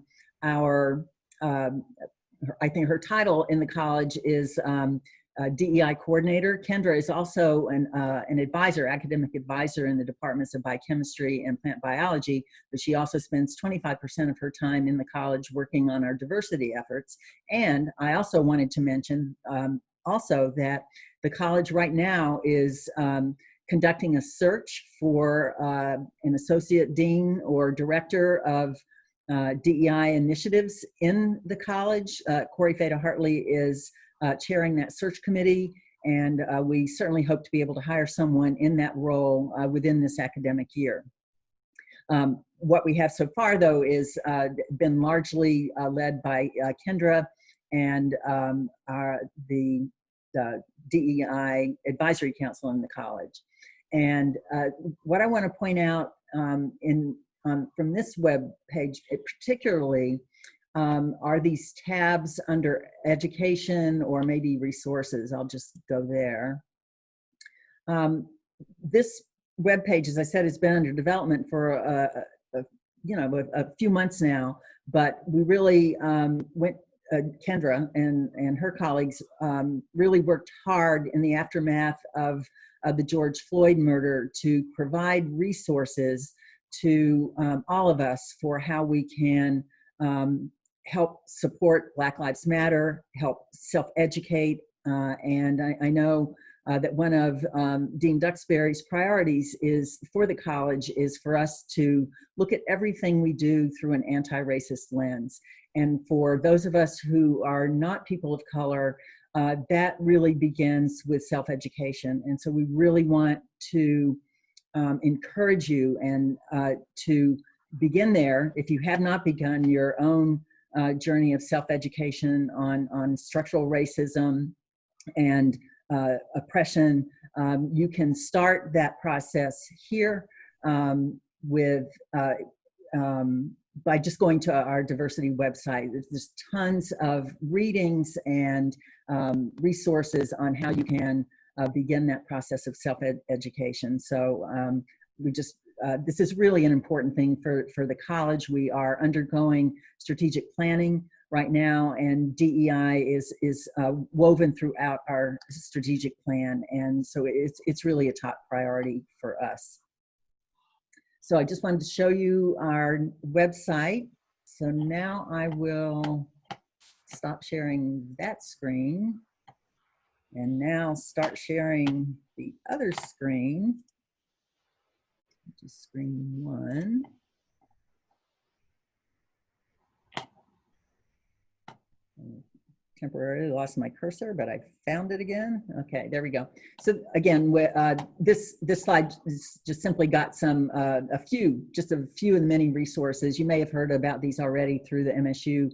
think her title in the college is DEI coordinator. Kendra is also an advisor, academic advisor in the departments of biochemistry and plant biology, but she also spends 25% of her time in the college working on our diversity efforts. And I also wanted to mention also that the college right now is conducting a search for an associate dean or director of DEI initiatives in the college. Feda Hartley is chairing that search committee, and we certainly hope to be able to hire someone in that role within this academic year. What we have so far, though, is been largely led by Kendra and the DEI Advisory Council in the college. And what I want to point out from this web page particularly are these tabs under education or maybe resources. I'll just go there. This web page, as I said, has been under development for a few months now, but we really Kendra and her colleagues really worked hard in the aftermath of the George Floyd murder to provide resources to all of us for how we can help support Black Lives Matter, help self-educate, and I know that one of Dean Duxbury's priorities is for the college is for us to look at everything we do through an anti-racist lens. And for those of us who are not people of color, that really begins with self-education. And so we really want to encourage you and to begin there if you have not begun your own journey of self-education on structural racism and oppression. You can start that process here with by just going to our diversity website. There's tons of readings and resources on how you can begin that process of self-education. So we just this is really an important thing for the college. We are undergoing strategic planning right now, and DEI is woven throughout our strategic plan, and so it's really a top priority for us. So I just wanted to show you our website. So now I will stop sharing that screen and now start sharing the other screen, which is screen 1. Temporarily lost my cursor, but I found it again. Okay, there we go. So again, this slide just simply got some just a few of the many resources. You may have heard about these already through the MSU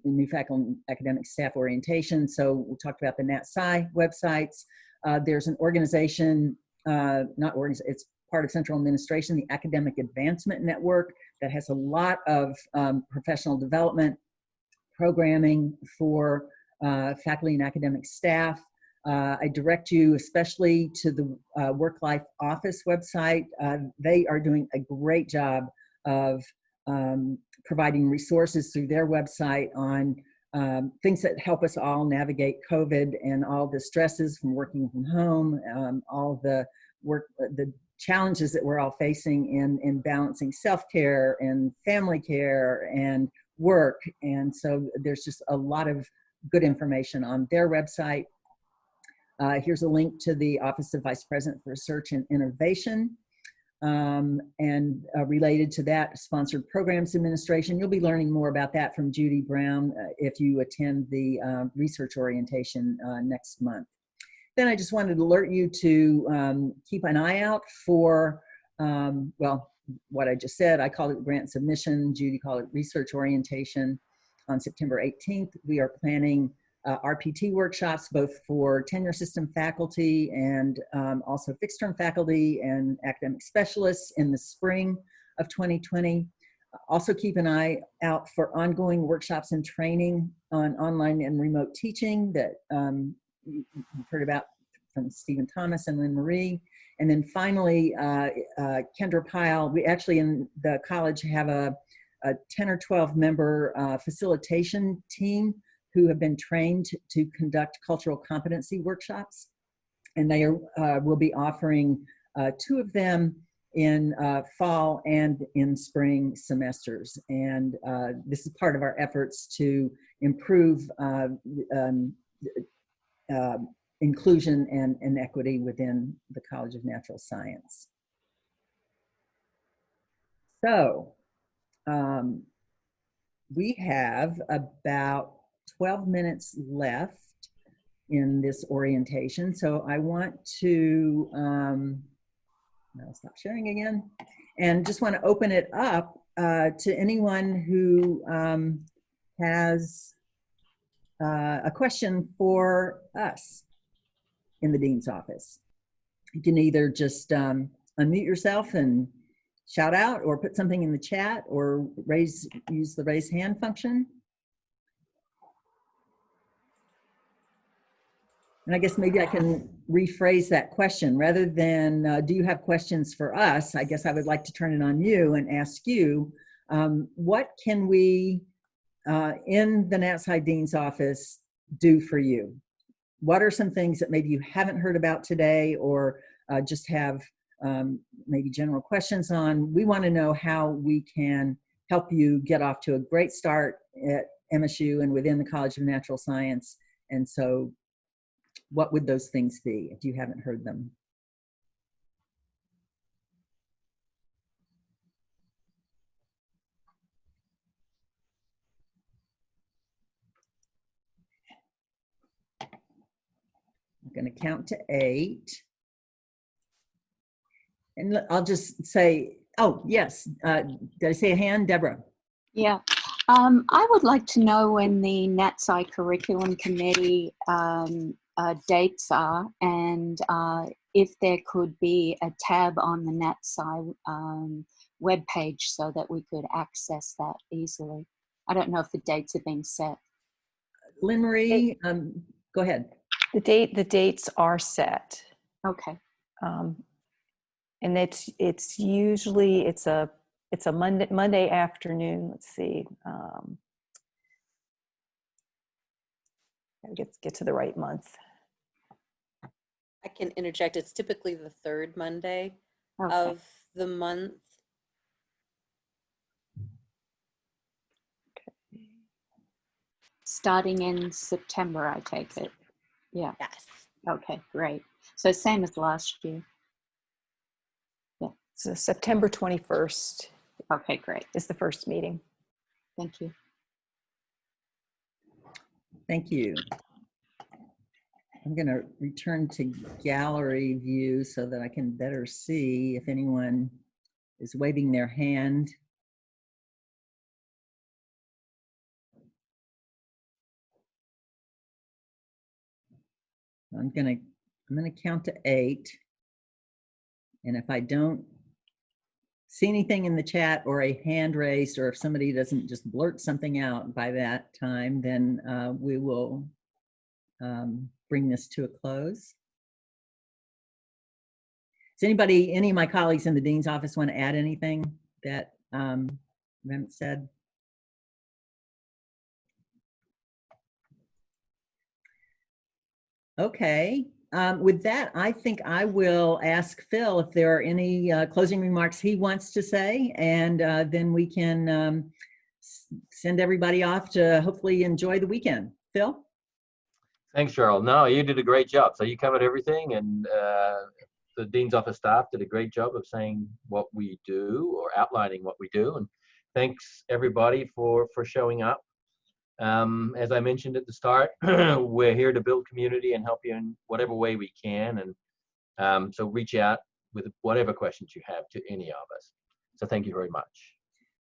New Faculty and Academic Staff Orientation. So we talked about the NatSci websites. There's an organization, it's part of Central Administration, the Academic Advancement Network, that has a lot of professional development programming for faculty and academic staff. I direct you especially to the Work-Life Office website. They are doing a great job of providing resources through their website on things that help us all navigate COVID and all the stresses from working from home, all the challenges that we're all facing in balancing self-care and family care and work. And so there's just a lot of good information on their website. Here's a link to the Office of Vice President for Research and Innovation. And related to that, Sponsored Programs Administration. You'll be learning more about that from Judy Brown if you attend the research orientation next month. Then I just wanted to alert you to keep an eye out for, well, what I just said. I called it grant submission. Judy called it research orientation. On September 18th, we are planning RPT workshops, both for tenure system faculty and also fixed term faculty and academic specialists in the spring of 2020. Also keep an eye out for ongoing workshops and training on online and remote teaching that you've heard about from Stephen Thomas and Lynn Marie. And then finally, Kendra Pyle, we actually in the college have a 10 or 12 member facilitation team who have been trained to conduct cultural competency workshops. And they will be offering 2 of them in fall and in spring semesters. And this is part of our efforts to improve inclusion and equity within the College of Natural Science. So we have about 12 minutes left in this orientation. So I want to, I'll stop sharing again, and just want to open it up to anyone who has a question for us in the Dean's office. You can either just unmute yourself and shout out, or put something in the chat, or use the raise hand function. And I guess maybe I can rephrase that question. Rather than, do you have questions for us? I guess I would like to turn it on you and ask you, what can we in the NatSci Dean's office do for you? What are some things that maybe you haven't heard about today, or just have maybe general questions on? We want to know how we can help you get off to a great start at MSU and within the College of Natural Science. And so what would those things be if you haven't heard them? I'm going to count to 8. And I'll just say, oh, yes. Did I say a hand? Deborah. Yeah. I would like to know when the NatSci Curriculum Committee dates are, and if there could be a tab on the NatSci webpage so that we could access that easily. I don't know if the dates have been set. Lynn Marie, go ahead. The dates are set. Okay. And it's usually a Monday afternoon. Let's see. Get to the right month. I can interject. It's typically the 3rd Monday Okay. of the month. Starting in September, I take it. Yeah. Yes. Okay, great. So same as last year. Yeah. So September 21st. Okay, great. Is the first meeting. Thank you. Thank you. I'm going to return to gallery view so that I can better see if anyone is waving their hand. I'm going to count to 8. And if I don't see anything in the chat or a hand raised, or if somebody doesn't just blurt something out by that time, then we will bring this to a close. Does anybody, any of my colleagues in the Dean's office, want to add anything that we haven't said? Okay. With that, I think I will ask Phil if there are any closing remarks he wants to say, and then we can send everybody off to hopefully enjoy the weekend. Phil? Thanks, Cheryl. No, you did a great job. So you covered everything, and the Dean's office staff did a great job of saying what we do, or outlining what we do. And thanks everybody for showing up. As I mentioned at the start, we're here to build community and help you in whatever way we can. And so reach out with whatever questions you have to any of us. So thank you very much.